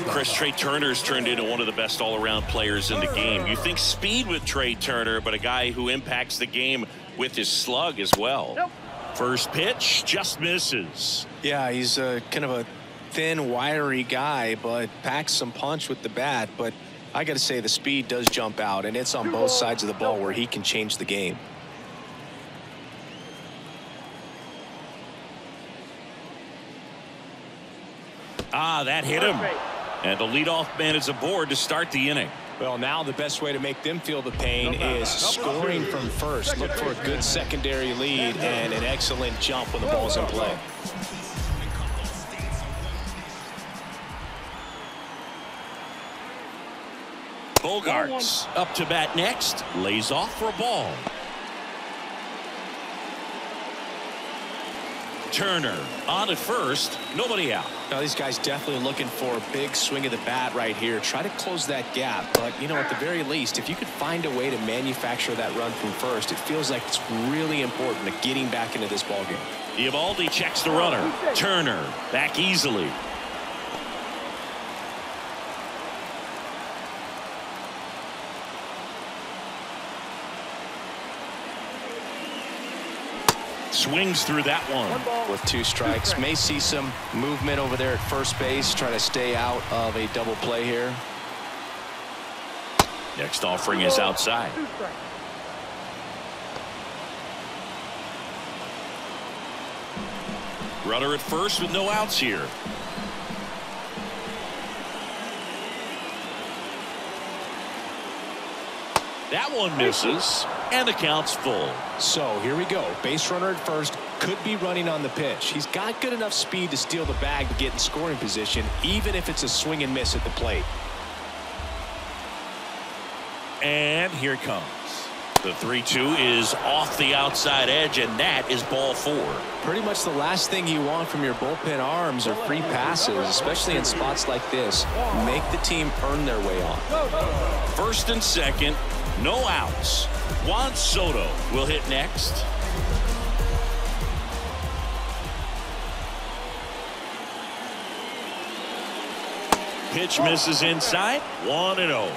Speaker 2: Chris, Trey Turner's turned into one of the best all-around players in the game. You think speed with Trey Turner, but a guy who impacts the game with his slug as well. First pitch just misses.
Speaker 3: Yeah, he's kind of a thin, wiry guy, but packs some punch with the bat. But I got to say, the speed does jump out, and it's on both sides of the ball where he can change the game.
Speaker 2: That hit him. And the leadoff man is aboard to start the inning.
Speaker 3: Well, now the best way to make them feel the pain is scoring from first. Look for a good secondary lead and an excellent jump when the ball's in play.
Speaker 2: Bogarts up to bat next. Lays off for a ball. Turner on at first. Nobody out.
Speaker 3: Now these guys definitely looking for a big swing of the bat right here. Try to close that gap. But, you know, at the very least, if you could find a way to manufacture that run from first, it feels like it's really important to getting back into this ballgame.
Speaker 2: Eovaldi checks the runner. Turner back easily. Swings through that one.
Speaker 3: With 2 strikes. May see some movement over there at first base. Try to stay out of a double play here.
Speaker 2: Next offering is outside. Runner at first with no outs here. That one misses, and the count's full.
Speaker 3: So here we go. Base runner at first, could be running on the pitch. He's got good enough speed to steal the bag to get in scoring position, even if it's a swing and miss at the plate.
Speaker 2: And here it comes. The 3-2 is off the outside edge, and that is ball 4.
Speaker 3: Pretty much the last thing you want from your bullpen arms are free passes, especially in spots like this. Make the team earn their way on.
Speaker 2: First and second, no outs. Juan Soto will hit next. Pitch misses inside. 1-0.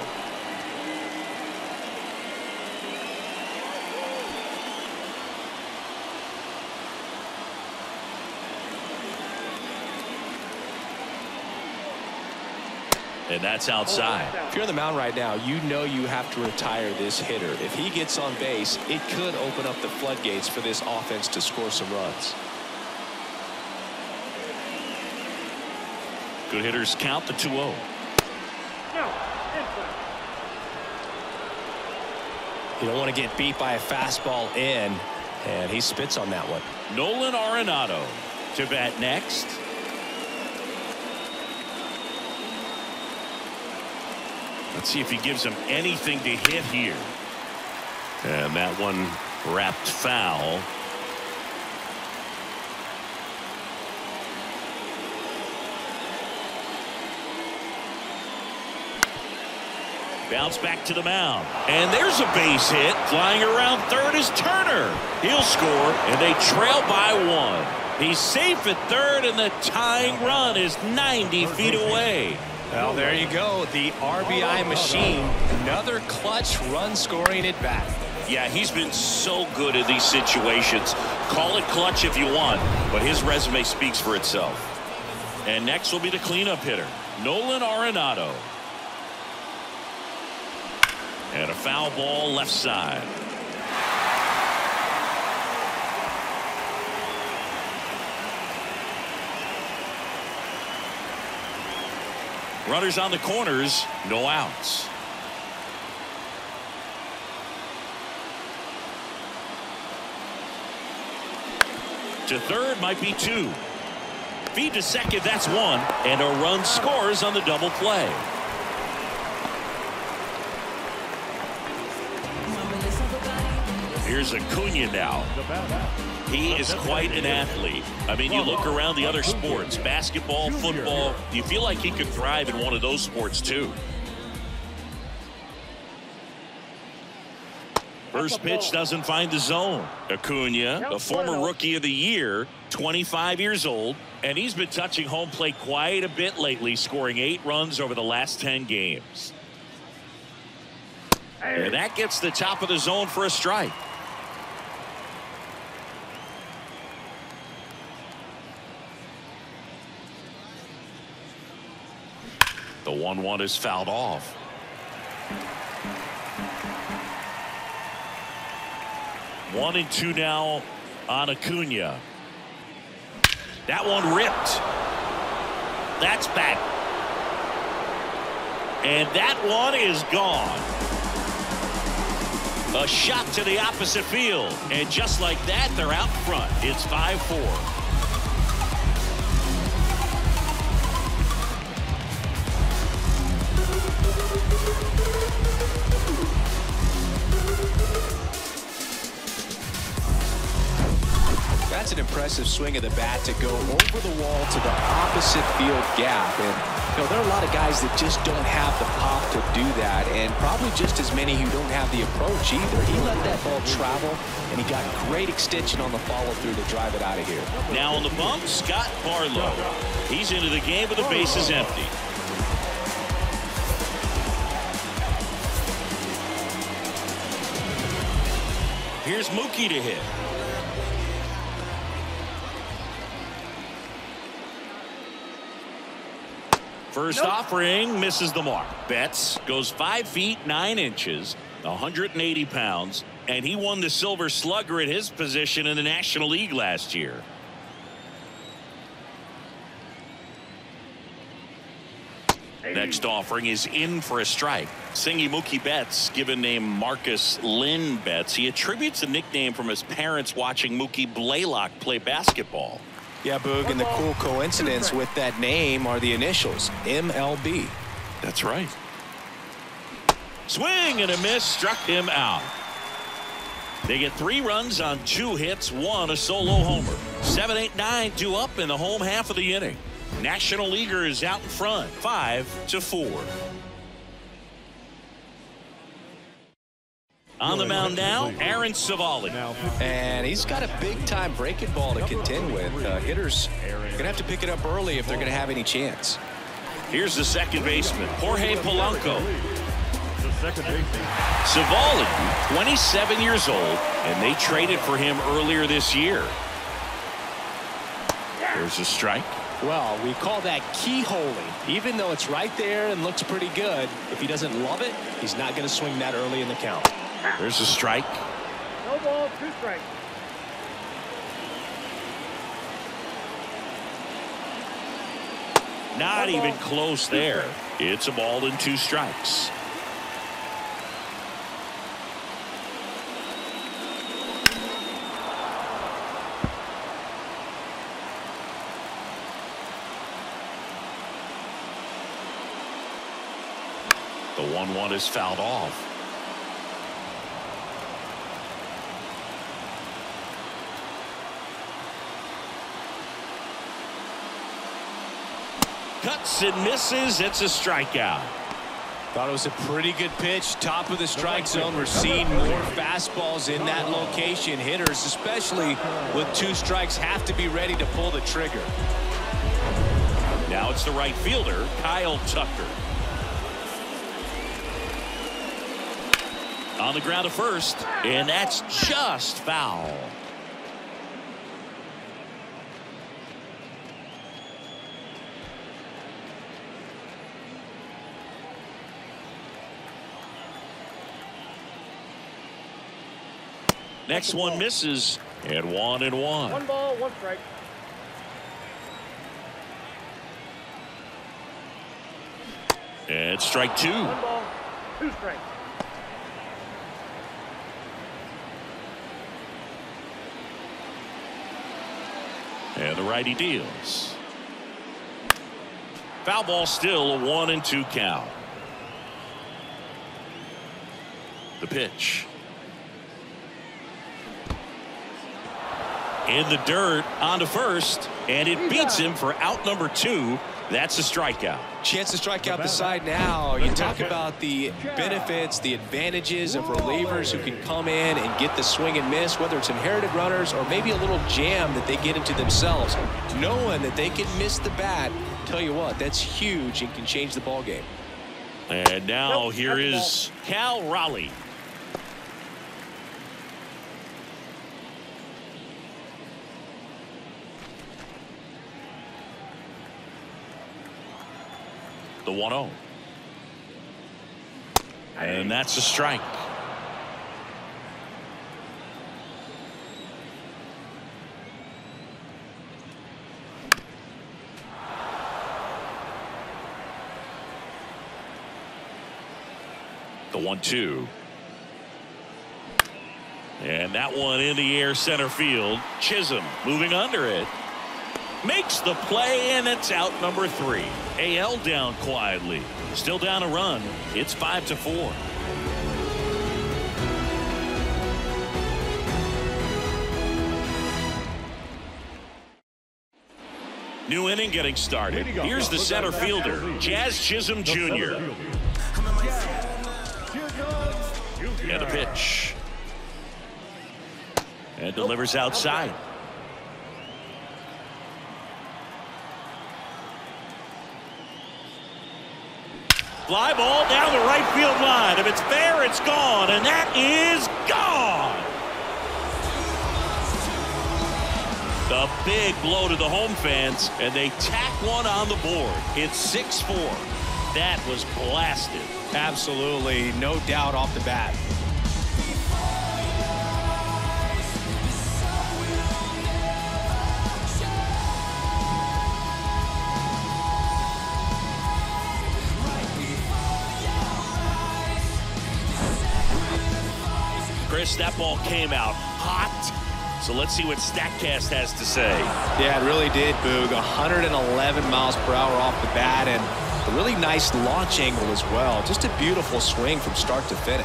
Speaker 2: And that's outside.
Speaker 3: If you're on the mound right now, you know you have to retire this hitter. If he gets on base, it could open up the floodgates for this offense to score some runs.
Speaker 2: Good hitters count the 2-0.
Speaker 3: You don't want to get beat by a fastball in, and he spits on that one.
Speaker 2: Nolan Arenado to bat next. Let's see if he gives him anything to hit here. And that one wrapped foul. Bounce back to the mound. And there's a base hit. Flying around third is Turner. He'll score, and they trail by 1. He's safe at third, and the tying run is 90 feet away.
Speaker 3: Well, there you go. The RBI machine. Another clutch run scoring at bat.
Speaker 2: Yeah, he's been so good in these situations. Call it clutch if you want, but his resume speaks for itself. And next will be the cleanup hitter, Nolan Arenado. And a foul ball left side. Runners on the corners, no outs. To third might be 2. Feed to second, that's 1. And a run scores on the double play. Here's Acuna now. He is quite an athlete. I mean, you look around the other sports, basketball, football, you feel like he could thrive in one of those sports too. First pitch doesn't find the zone. Acuna, a former rookie of the year, 25 years old, and he's been touching home plate quite a bit lately, scoring 8 runs over the last 10 games. And that gets the top of the zone for a strike. The 1-1 is fouled off. One and 2 now on Acuna. That one ripped. That's back. And that one is gone. A shot to the opposite field. And just like that, they're out front. It's 5-4.
Speaker 3: That's an impressive swing of the bat to go over the wall to the opposite field gap. And you know, there are a lot of guys that just don't have the pop to do that, and probably just as many who don't have the approach either. He let that ball travel, and he got great extension on the follow-through to drive it out of here.
Speaker 2: Now on the bump, Scott Barlow. He's into the game with the bases empty. Here's Mookie to hit. First offering misses the mark. Betts goes 5 feet 9 inches, 180 pounds, and he won the Silver Slugger at his position in the National League last year. Next offering is in for a strike. Singy Mookie Betts, given name Marcus Lynn Betts. He attributes a nickname from his parents watching Mookie Blaylock play basketball.
Speaker 3: Yeah, Boog, and the cool coincidence with that name are the initials, MLB.
Speaker 2: That's right. Swing and a miss, struck him out. They get 3 runs on 2 hits, 1 a solo homer. 7, 8, 9 due up in the home half of the inning. National Leaguers out in front, 5-4. On the mound now, Aaron Civale.
Speaker 3: And he's got a big-time breaking ball to contend with. Hitters are going to have to pick it up early if they're going to have any chance.
Speaker 2: Here's the second baseman, Jorge Polanco. Civale, 27 years old, and they traded for him earlier this year. There's a strike.
Speaker 3: Well, we call that keyholing. Even though it's right there and looks pretty good, if he doesn't love it, he's not going to swing that early in the count.
Speaker 2: There's a strike.
Speaker 5: No ball, 2 strikes.
Speaker 2: Not even close there. It's a ball and 2 strikes. The 1-1 is fouled off. Cuts and misses. It's a strikeout.
Speaker 3: Thought it was a pretty good pitch. Top of the strike zone. We're seeing more fastballs in that location. Hitters, especially with 2 strikes, have to be ready to pull the trigger.
Speaker 2: Now it's the right fielder, Kyle Tucker. On the ground to first, and that's just foul. Next one misses, and 1-1.
Speaker 5: 1 ball, 1 strike.
Speaker 2: And strike 2.
Speaker 5: 1 ball, 2 strikes.
Speaker 2: And the righty deals. Foul ball, still a 1-2 count. The pitch. In the dirt, on to first, and it beats him for out number 2. That's a strikeout.
Speaker 3: Chance to strike out the side now. You talk about the benefits, the advantages of relievers who can come in and get the swing and miss, whether it's inherited runners or maybe a little jam that they get into themselves. Knowing that they can miss the bat, tell you what, that's huge and can change the ball game.
Speaker 2: And now here is Cal Raleigh. The 1-0. And that's a strike. The 1-2. And that one in the air center field. Chisholm moving under it. Makes the play, and it's out number 3. AL down quietly. Still down a run. It's 5-4. New inning getting started. Here's the center fielder, Jazz Chisholm Jr. And the pitch. And delivers outside. Fly ball down the right field line. If it's fair, it's gone, and that is gone. The big blow to the home fans, and they tack one on the board. It's 6-4. That was blasted.
Speaker 3: Absolutely, no doubt off the bat.
Speaker 2: Chris, that ball came out hot. So let's see what StatCast has to say.
Speaker 3: Yeah, it really did, Boog. 111 miles per hour off the bat, and a really nice launch angle as well. Just a beautiful swing from start to finish.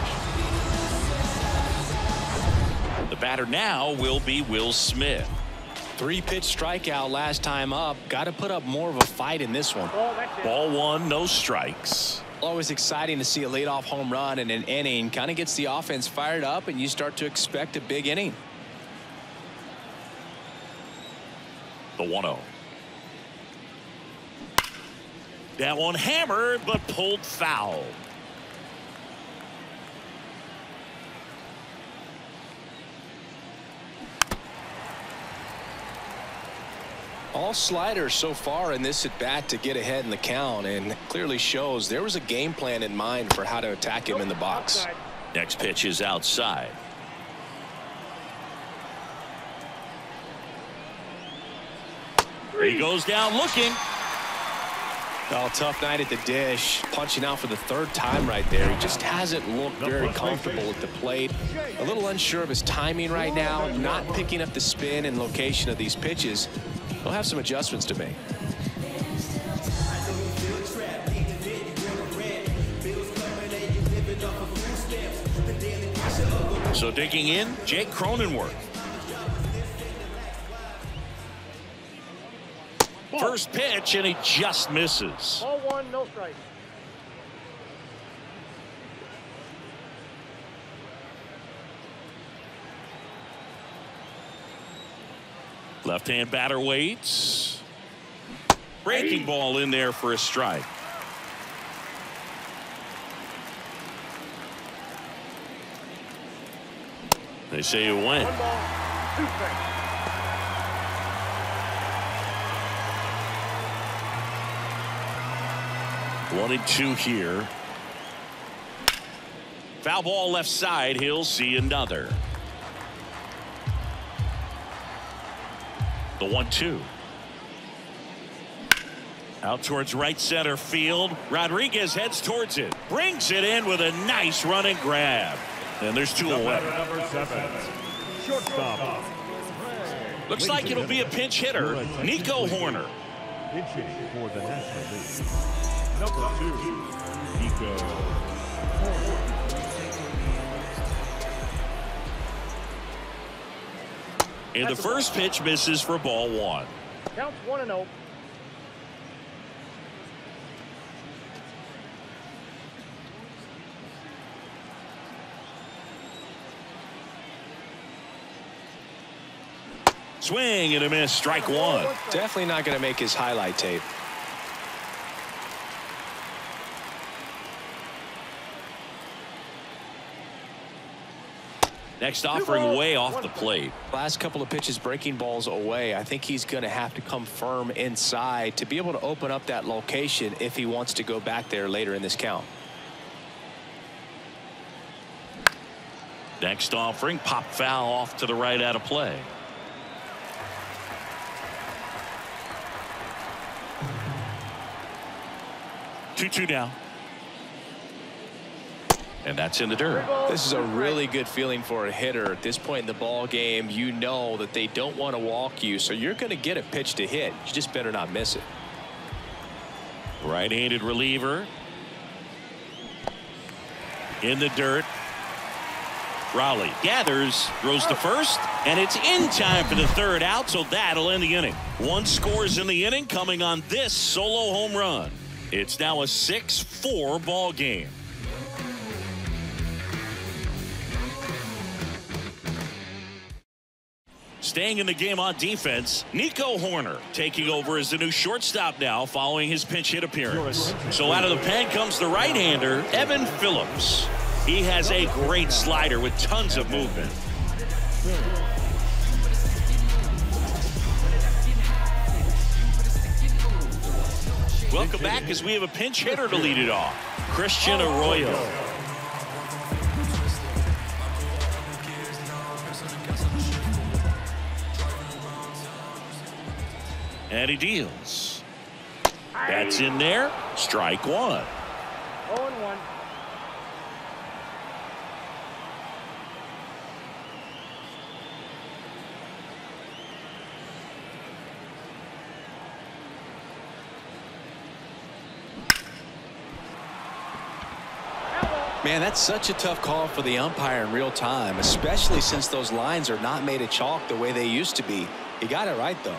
Speaker 2: The batter now will be Will Smith.
Speaker 3: 3-pitch strikeout last time up. Got to put up more of a fight in this one.
Speaker 2: Ball 1, no strikes.
Speaker 3: Always exciting to see a leadoff home run in an inning. Kind of gets the offense fired up, and you start to expect a big inning.
Speaker 2: The 1-0. That one hammered, but pulled foul.
Speaker 3: All sliders so far in this at bat to get ahead in the count, and clearly shows there was a game plan in mind for how to attack him in the box.
Speaker 2: Next pitch is outside. He goes down looking.
Speaker 3: Oh, tough night at the dish. Punching out for the 3rd time right there. He just hasn't looked very comfortable at the plate. A little unsure of his timing right now. Not picking up the spin and location of these pitches. He'll have some adjustments to make.
Speaker 2: So digging in, Jake Cronenworth. First pitch, and he just misses.
Speaker 5: Ball one, no strike.
Speaker 2: Left-hand batter waits. Breaking ball in there for a strike. They say it went.
Speaker 5: 1 ball, 2 strikes.
Speaker 2: One and two here. Foul ball left side. He'll see another. The 1-2. Out towards right center field. Rodriguez heads towards it. Brings it in with a nice running grab. And there's two away.
Speaker 4: Number 7. Shortstop.
Speaker 2: Looks like it'll be a pinch hitter, Nico Horner.
Speaker 4: Pitching for the National League. Number 2. Nico Horner.
Speaker 2: And the first pitch misses for ball 1.
Speaker 5: Counts 1-0.
Speaker 2: Swing and a miss, strike 1.
Speaker 3: Definitely not going to make his highlight tape.
Speaker 2: Next offering way off the plate.
Speaker 3: Last couple of pitches breaking balls away. I think he's going to have to come firm inside to be able to open up that location if he wants to go back there later in this count.
Speaker 2: Next offering, pop foul off to the right out of play. Two down. And that's in the dirt.
Speaker 3: This is a really good feeling for a hitter at this point in the ball game. You know that they don't want to walk you, so you're going to get a pitch to hit. You just better not miss it.
Speaker 2: Right-handed reliever. In the dirt. Raleigh gathers, throws to first, and it's in time for the third out, so that'll end the inning. 1 scores in the inning coming on this solo home run. It's now a 6-4 ball game. Staying in the game on defense, Nico Horner taking over as the new shortstop now following his pinch hit appearance. So out of the pen comes the right-hander, Evan Phillips. He has a great slider with tons of movement. Welcome back as we have a pinch hitter to lead it off. Christian Arroyo. And he deals. That's in there. Strike 1.
Speaker 5: 0-1.
Speaker 3: Man, that's such a tough call for the umpire in real time, especially since those lines are not made of chalk the way they used to be. He got it right, though.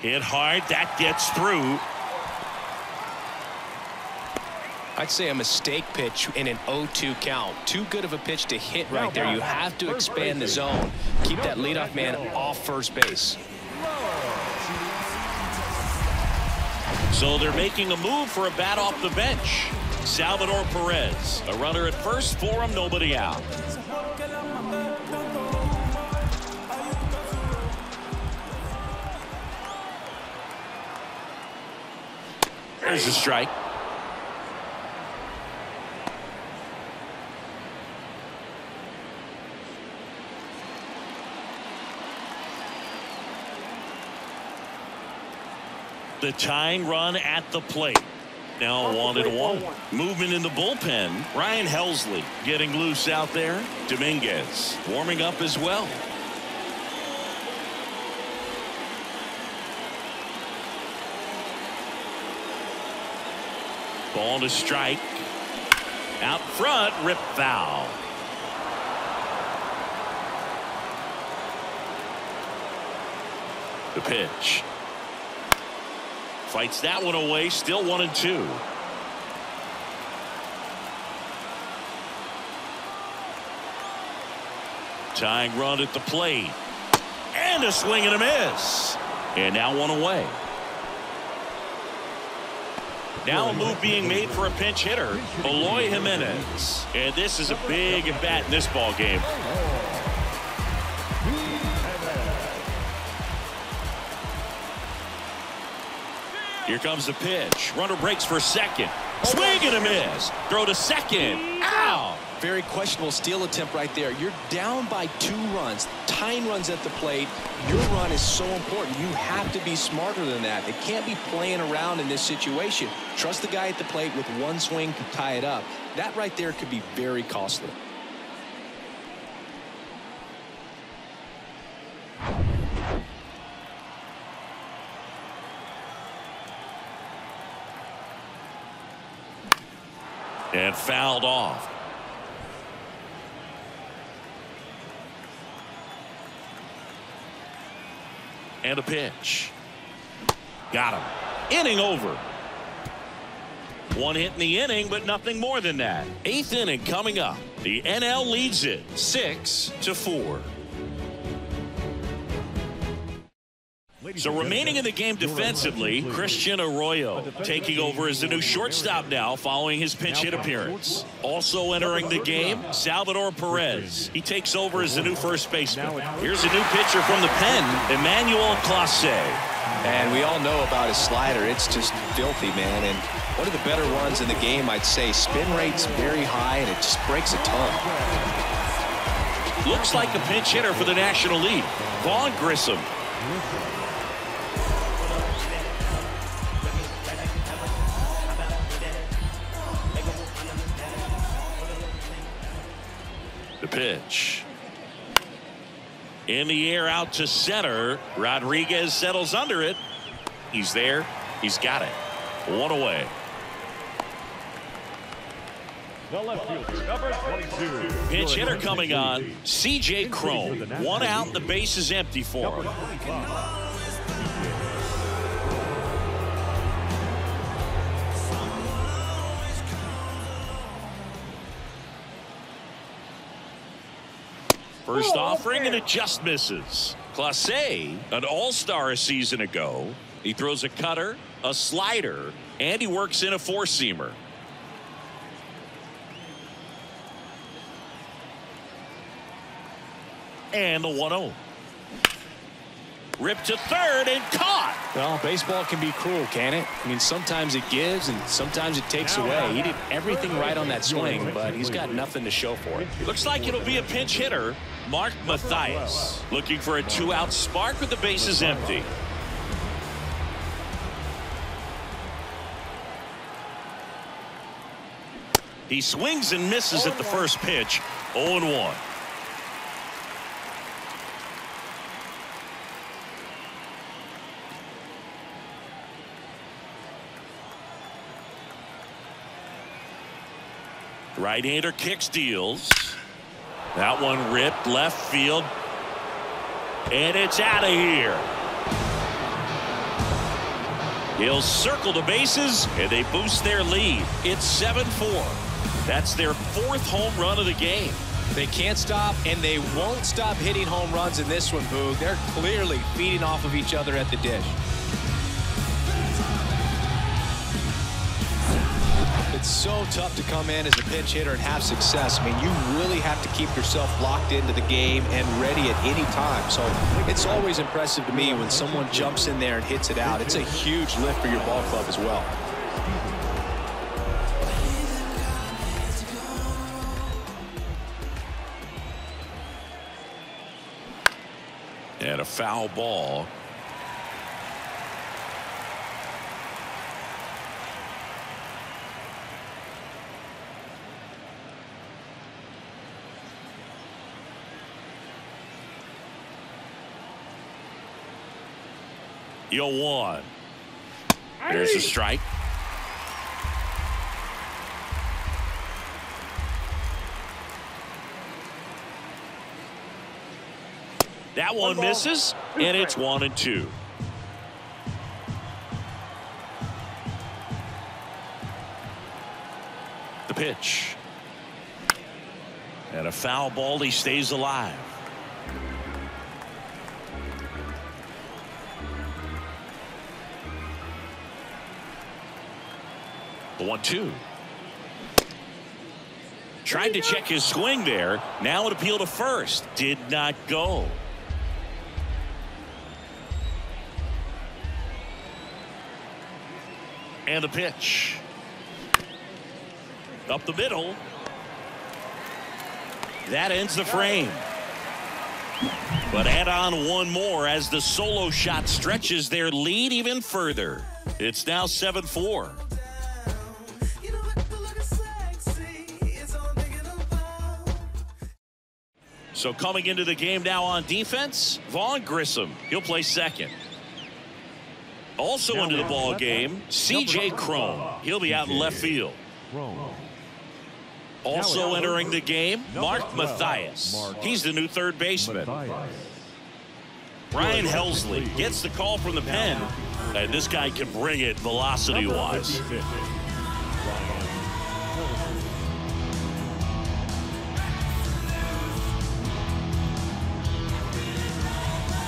Speaker 2: Hit hard. That gets through.
Speaker 3: I'd say a mistake pitch in an 0-2 count. Too good of a pitch to hit right there. You have to expand the zone. Keep that leadoff man off first base.
Speaker 2: So they're making a move for a bat off the bench. Salvador Perez, a runner at first for him, nobody out. There's a strike. The tying run at the plate. now 1-1. Movement in the bullpen. Ryan Helsley getting loose out there. Dominguez warming up as well. Ball to strike. Out front, rip foul. The pitch. Fights that one away, still 1-2. Tying run at the plate. And a swing and a miss. And now 1 away. Now a move being made for a pinch hitter, Eloy Jimenez. And this is a big at bat in this ball game. Here comes the pitch. Runner breaks for second. Swing and a miss. Throw to second. Out.
Speaker 3: Very questionable steal attempt right there. You're down by 2 runs. Tying runs at the plate. Your run is so important. You have to be smarter than that. It can't be playing around in this situation. Trust the guy at the plate with 1 swing to tie it up. That right there could be very costly.
Speaker 2: And fouled off. And a pitch. Got him. Inning over. 1 hit in the inning, but nothing more than that. 8th inning coming up. The NL leads it 6-4. So remaining in the game defensively, Christian Arroyo taking over as the new shortstop now following his pinch hit appearance. Also entering the game, Salvador Perez. He takes over as the new first baseman. Here's a new pitcher from the pen, Emmanuel Clase.
Speaker 3: And we all know about his slider. It's just filthy, man. And one of the better ones in the game, I'd say. Spin rate's very high, and it just breaks a ton.
Speaker 2: Looks like a pinch hitter for the National League, Vaughn Grissom. The pitch. In the air out to center. Rodriguez settles under it. He's there. He's got it. 1 away.
Speaker 4: The left fielder, number 22.
Speaker 2: Pinch hitter coming on. C.J. Cron. 1 out. The base is empty for him. First offering, and it just misses. Clase, an all-star a season ago. He throws a cutter, a slider, and he works in a 4-seamer. And the 1-0. Ripped to third and caught.
Speaker 3: Well, baseball can be cruel, can it? I mean, sometimes it gives and sometimes it takes away. He did everything right on that swing, but he's got nothing to show for it.
Speaker 2: Looks like it'll be a pinch hitter, Mark Mathias. Looking for a 2-out spark with the bases empty. He swings and misses at the first pitch. 0-1. Right-hander kicks, deals. That one ripped left field. And it's out of here. He'll circle the bases, and they boost their lead. It's 7-4. That's their 4th home run of the game.
Speaker 3: They can't stop, and they won't stop hitting home runs in this one, Boog. They're clearly feeding off of each other at the dish. It's so tough to come in as a pinch hitter and have success. I mean, you really have to keep yourself locked into the game and ready at any time. So it's always impressive to me when someone jumps in there and hits it out. It's a huge lift for your ball club as well.
Speaker 2: And a foul ball. 0-1. There's a strike. That one misses, and it's 1-2. The pitch. And a foul ball. He stays alive. The 1-2. Tried to check his swing there. Now an appeal to first. Did not go. And the pitch. Up the middle. That ends the frame. But add on one more as the solo shot stretches their lead even further. It's now 7-4. So coming into the game now on defense, Vaughn Grissom. He'll play second. Also into the ball game, C.J. Cron. He'll be out in left field. Also entering the game, Mark Mathias. He's the new third baseman. Ryan Helsley gets the call from the pen, and this guy can bring it velocity-wise.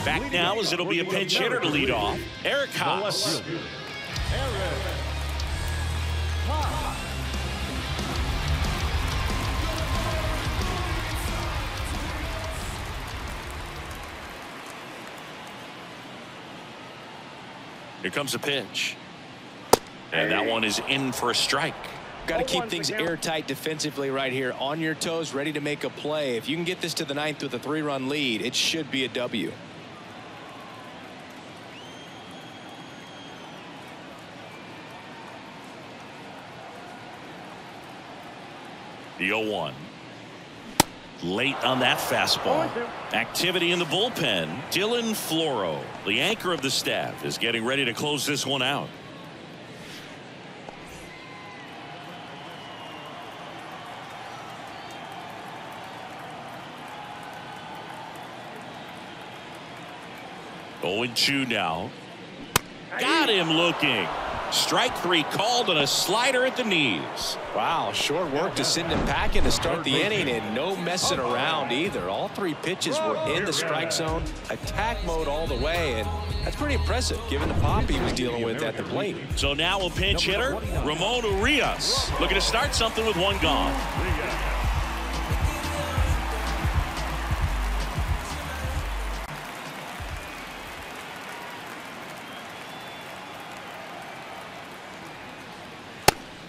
Speaker 2: Back now as it'll be a pinch hitter to lead off, Eric Haas. Here comes a pitch. And that one is in for a strike.
Speaker 3: Got to keep things airtight defensively right here. On your toes, ready to make a play. If you can get this to the ninth with a 3-run lead, it should be a W.
Speaker 2: The 0-1. Late on that fastball. Activity in the bullpen. Dylan Floro, the anchor of the staff, is getting ready to close this one out. Oh, 0-2 now. Got him looking. Strike 3 called and a slider at the knees.
Speaker 3: Wow, short work to send him packing to start the inning, and no messing around either. All 3 pitches were in the strike zone, attack mode all the way, and that's pretty impressive given the pop he was dealing with at the plate.
Speaker 2: So now a pinch hitter, Ramon Urias, looking to start something with one gone.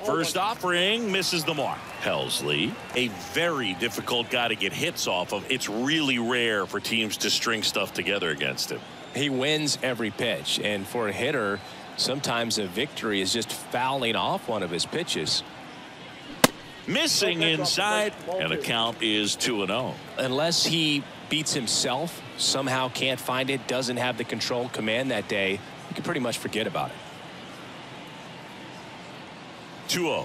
Speaker 2: First offering misses the mark. Helsley, a very difficult guy to get hits off of. It's really rare for teams to string stuff together against him.
Speaker 3: He wins every pitch, and for a hitter, sometimes a victory is just fouling off one of his pitches.
Speaker 2: Missing inside, and the count is 2-0.
Speaker 3: Unless he beats himself, somehow can't find it, doesn't have the control command that day, you can pretty much forget about it.
Speaker 2: 2-0.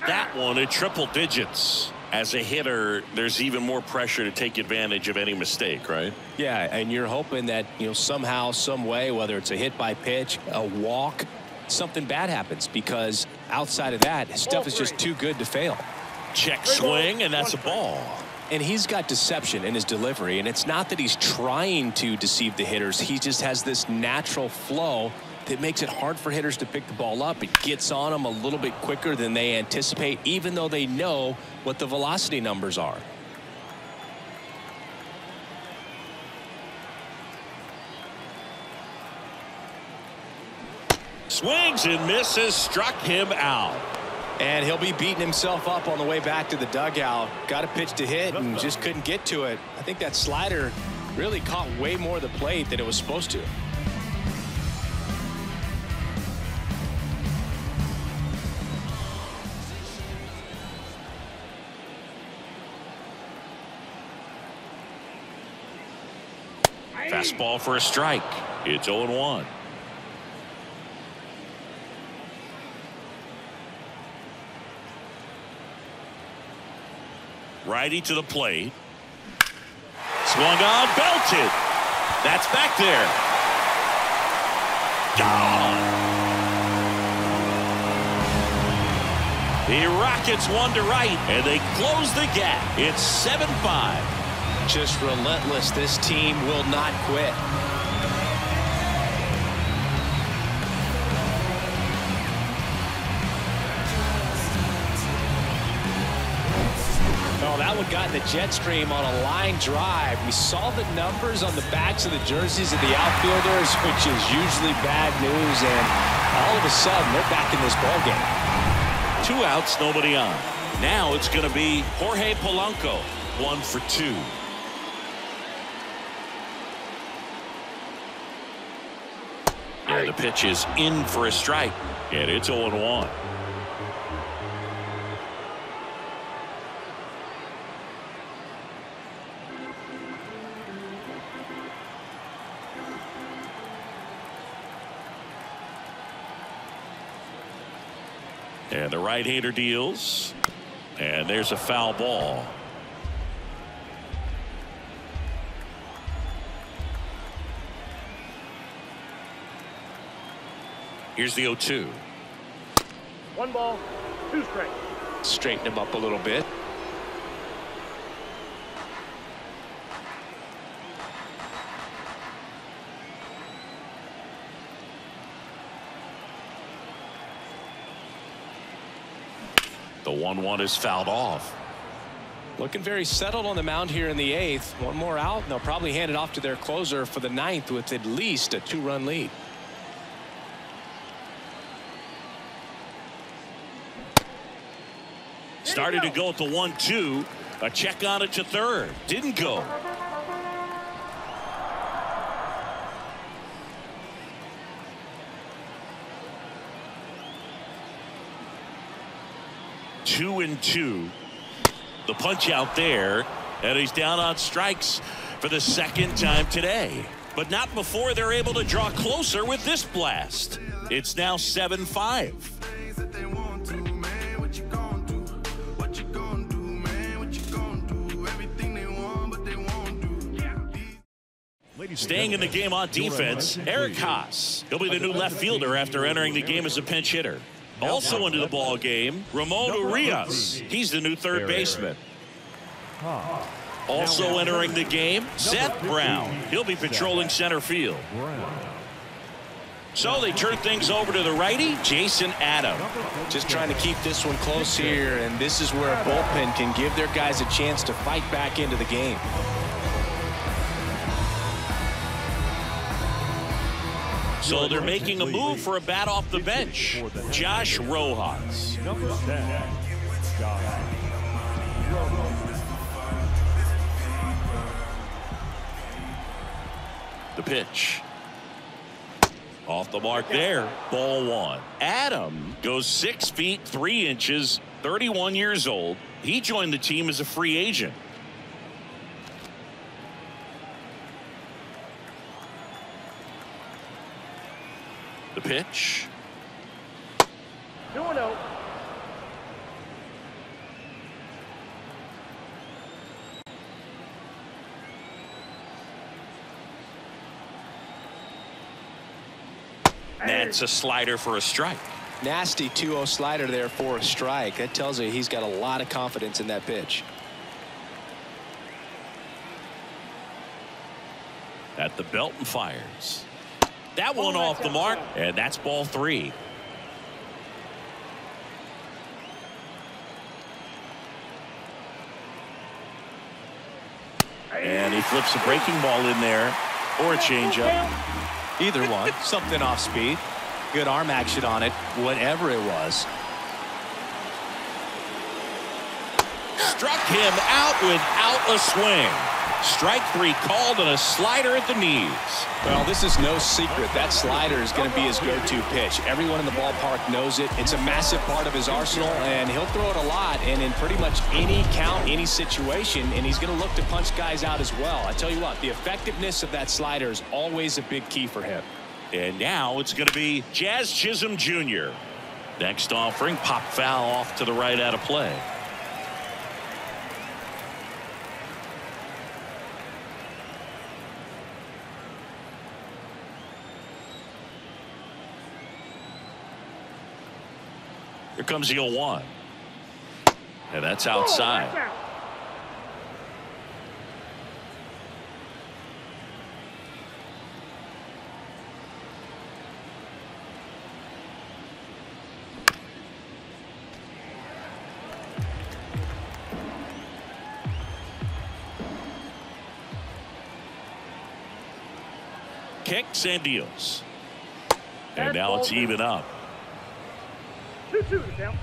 Speaker 2: That one at triple digits. As a hitter, there's even more pressure to take advantage of any mistake, right?
Speaker 3: Yeah, and you're hoping that, somehow, some way, whether it's a hit by pitch, a walk, something bad happens, because outside of that, his stuff is just too good to fail.
Speaker 2: Check swing, and that's a ball.
Speaker 3: And he's got deception in his delivery, and it's not that he's trying to deceive the hitters. He just has this natural flow that makes it hard for hitters to pick the ball up. It gets on them a little bit quicker than they anticipate, even though they know what the velocity numbers are.
Speaker 2: Swings and misses, struck him out.
Speaker 3: And he'll be beating himself up on the way back to the dugout. Got a pitch to hit and just couldn't get to it. I think that slider really caught way more of the plate than it was supposed to.
Speaker 2: Fastball for a strike. It's 0-1. Righty to the plate. Swung on, belted. That's back there. Gone. The Rockets one to right, and they close the gap. It's 7-5.
Speaker 3: Just relentless. This team will not quit. Oh, that one got in the jet stream on a line drive. We saw the numbers on the backs of the jerseys of the outfielders, which is usually bad news, and all of a sudden they're back in this ballgame.
Speaker 2: 2 outs, nobody on. Now it's going to be Jorge Polanco, 1 for 2. And the pitch is in for a strike, and it's 0-1. And the right-hander deals. And there's a foul ball. Here's the 0-2.
Speaker 5: 1 ball, 2 strikes.
Speaker 3: Straighten him up a little bit.
Speaker 2: The 1-1 is fouled off.
Speaker 3: Looking very settled on the mound here in the 8th. One more out, and they'll probably hand it off to their closer for the 9th with at least a 2-run lead.
Speaker 2: Started to go at the 1-2. A check on it to third. Didn't go. Two and 2. The punch out there, and he's down on strikes for the 2nd time today. But not before they're able to draw closer with this blast. It's now 7-5. Staying in the game on defense, Eric Haas. He'll be the new left fielder after entering the game as a pinch hitter. Also into the ball game, Ramon Urias. He's the new third baseman. Also entering the game, Seth Brown. He'll be patrolling center field. So they turn things over to the righty, Jason Adam.
Speaker 3: Just trying to keep this one close here, and this is where a bullpen can give their guys a chance to fight back into the game.
Speaker 2: So they're making a move for a bat off the bench. Josh Rojas.
Speaker 4: Number 10, Josh.
Speaker 2: The pitch. Off the mark there. Ball 1. Adam goes 6 feet 3 inches, 31 years old. He joined the team as a free agent. The pitch.
Speaker 5: 2-0.
Speaker 2: That's a slider for a strike.
Speaker 3: Nasty 2-0 slider there for a strike. That tells you he's got a lot of confidence in that pitch.
Speaker 2: At the belt and fires. That one off the mark, and that's ball 3. And he flips a breaking ball in there, or a changeup.
Speaker 3: Either one. Something off speed. Good arm action on it, whatever it was.
Speaker 2: Struck him out without a swing. Strike 3 called on a slider at the knees.
Speaker 3: Well, this is no secret. That slider is going to be his go-to pitch. Everyone in the ballpark knows it. It's a massive part of his arsenal, and he'll throw it a lot and in pretty much any count, any situation, and he's going to look to punch guys out as well. I tell you what, the effectiveness of that slider is always a big key for him.
Speaker 2: And now it's going to be Jazz Chisholm Jr. Next offering, pop foul off to the right out of play. Here comes the 0-1. And that's outside. Kicks and deals. And now it's even up.
Speaker 5: 2-2 to count.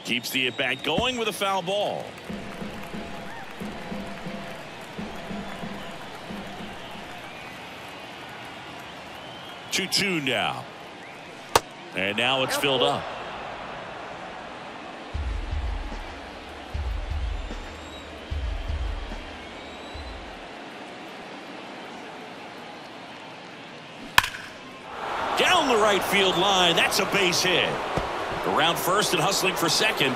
Speaker 2: Keeps the at-bat going with a foul ball. Two now. And now it's filled up. Down the right field line. That's a base hit. Around first and hustling for second.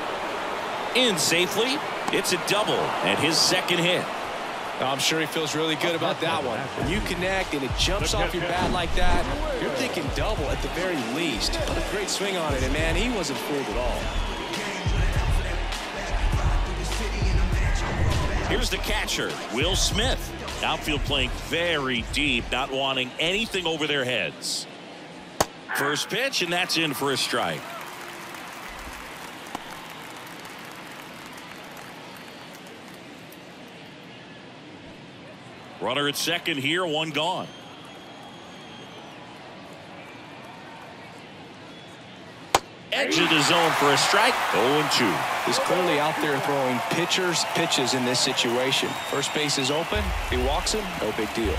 Speaker 2: In safely. It's a double and his second hit.
Speaker 3: I'm sure he feels really good about that one. When you connect and it jumps off your bat like that, you're thinking double at the very least. What a great swing on it, and man, he wasn't fooled at all.
Speaker 2: Here's the catcher, Will Smith. Outfield playing very deep, not wanting anything over their heads. First pitch, and that's in for a strike. Runner at second here, one gone. Edge of the zone for a strike. 0-2.
Speaker 3: He's clearly out there throwing pitches in this situation. First base is open. If he walks him, no big deal.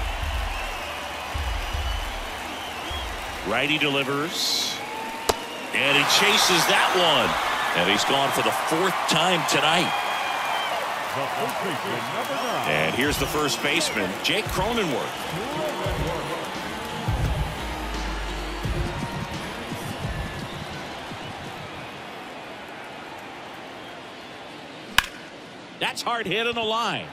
Speaker 2: Righty delivers. And he chases that one. And he's gone for the fourth time tonight. And here's the first baseman, Jake Cronenworth. That's hard hit on the line.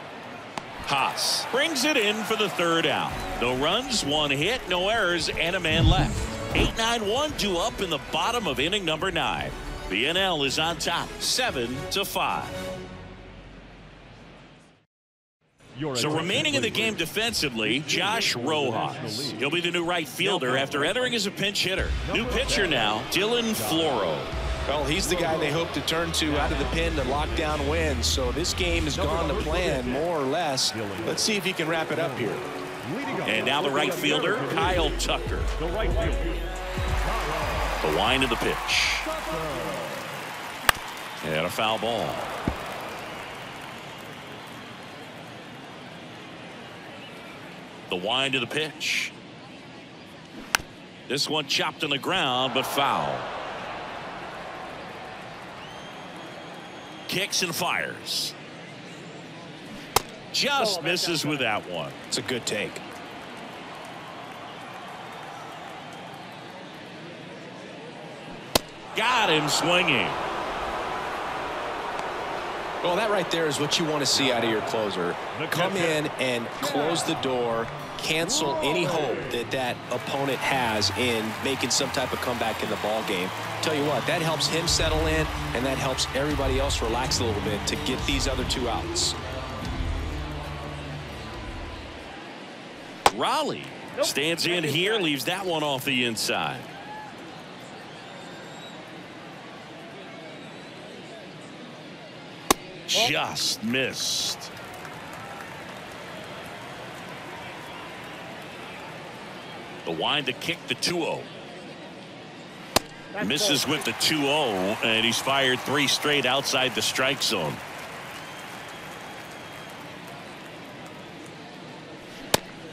Speaker 2: Haas brings it in for the third out. No runs, one hit, no errors, and a man left. 8-9-1 due up in the bottom of inning number 9. The NL is on top, 7-5. So remaining in the game defensively, Josh Rojas. He'll be the new right fielder after entering as a pinch hitter. New pitcher now, Dylan Floro.
Speaker 3: Well, he's the guy they hope to turn to out of the pen to lock down wins. So this game has gone to plan, more or less. Let's see if he can wrap it up here.
Speaker 2: And now the right fielder, Kyle Tucker. The wind of the pitch. And a foul ball. The wind of the pitch. This one chopped on the ground, but foul. Kicks and fires. Just misses with that one.
Speaker 3: It's a good take.
Speaker 2: Got him swinging.
Speaker 3: Well, that right there is what you want to see out of your closer. Come in and close the door, cancel any hope that that opponent has in making some type of comeback in the ball game. Tell you what, that helps him settle in, and that helps everybody else relax a little bit to get these other two outs.
Speaker 2: Raleigh stands in here, leaves that one off the inside. Just missed. The wind to kick the 2-0. Misses with the 2-0, and he's fired 3 straight outside the strike zone.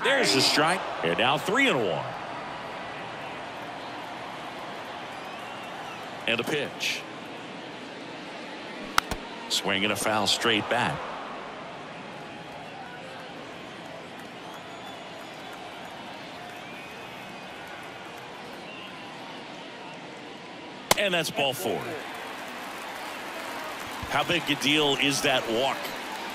Speaker 2: There's the strike, and now 3-1. And a pitch. Swing and a foul straight back. And that's ball 4. How big a deal is that walk?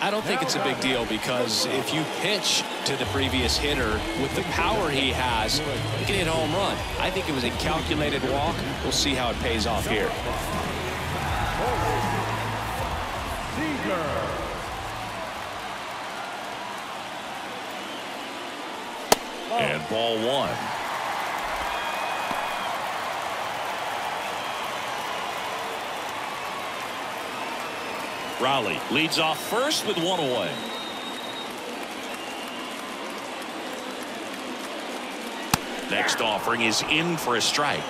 Speaker 3: I don't think it's a big deal, because if you pitch to the previous hitter with the power he has, you can hit a home run. I think it was a calculated walk. We'll see how it pays off here.
Speaker 2: And ball 1. Raleigh leads off first with 1 away. Next offering is in for a strike.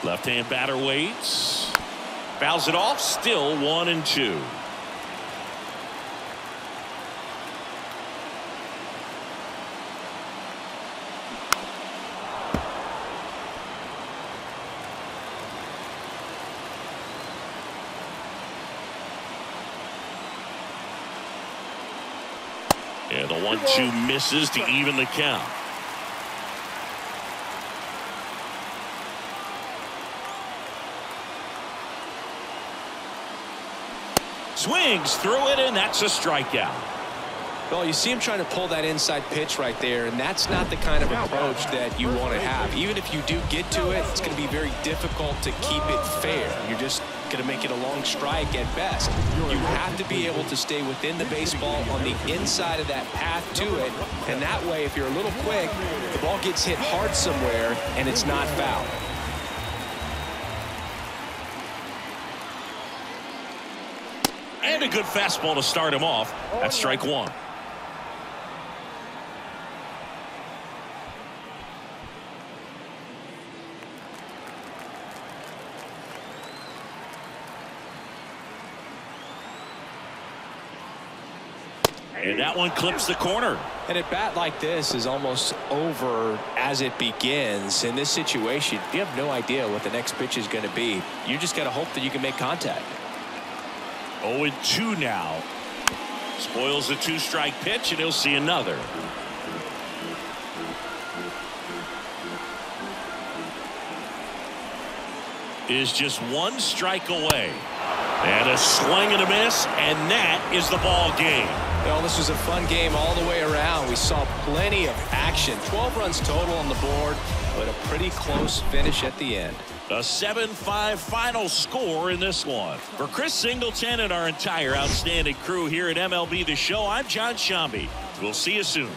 Speaker 2: Left-hand batter waits. Fouls it off. Still 1-2. And the 1-2 misses to even the count. Swings through it, and that's a strikeout.
Speaker 3: Well, you see him trying to pull that inside pitch right there, and that's not the kind of approach that you want to have. Even if you do get to it, it's going to be very difficult to keep it fair. You're just going to make it a long strike at best. You have to be able to stay within the baseball on the inside of that path to it, and that way, if you're a little quick, the ball gets hit hard somewhere, and it's not foul.
Speaker 2: And a good fastball to start him off. That's strike 1. And that one clips the corner.
Speaker 3: And a bat like this is almost over as it begins. In this situation, you have no idea what the next pitch is going to be. You just got to hope that you can make contact.
Speaker 2: 0-2 now. Spoils the 2-strike pitch, and he'll see another. Is just 1 strike away. And a swing and a miss, and that is the ball game.
Speaker 3: Well, this was a fun game all the way around. We saw plenty of action. 12 runs total on the board, but a pretty close finish at the end.
Speaker 2: A 7-5 final score in this one. For Chris Singleton and our entire outstanding crew here at MLB The Show, I'm John Shambi. We'll see you soon.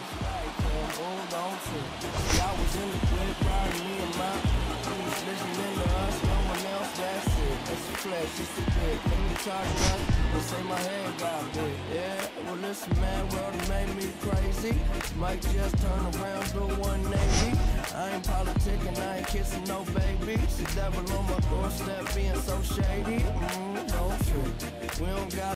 Speaker 7: Say my head got big, yeah. Well, listen, man, world has made me crazy. Might just turn around, do 180. I ain't politicking, I ain't kissing no baby. The devil on my doorstep being so shady. Don't trip. We don't got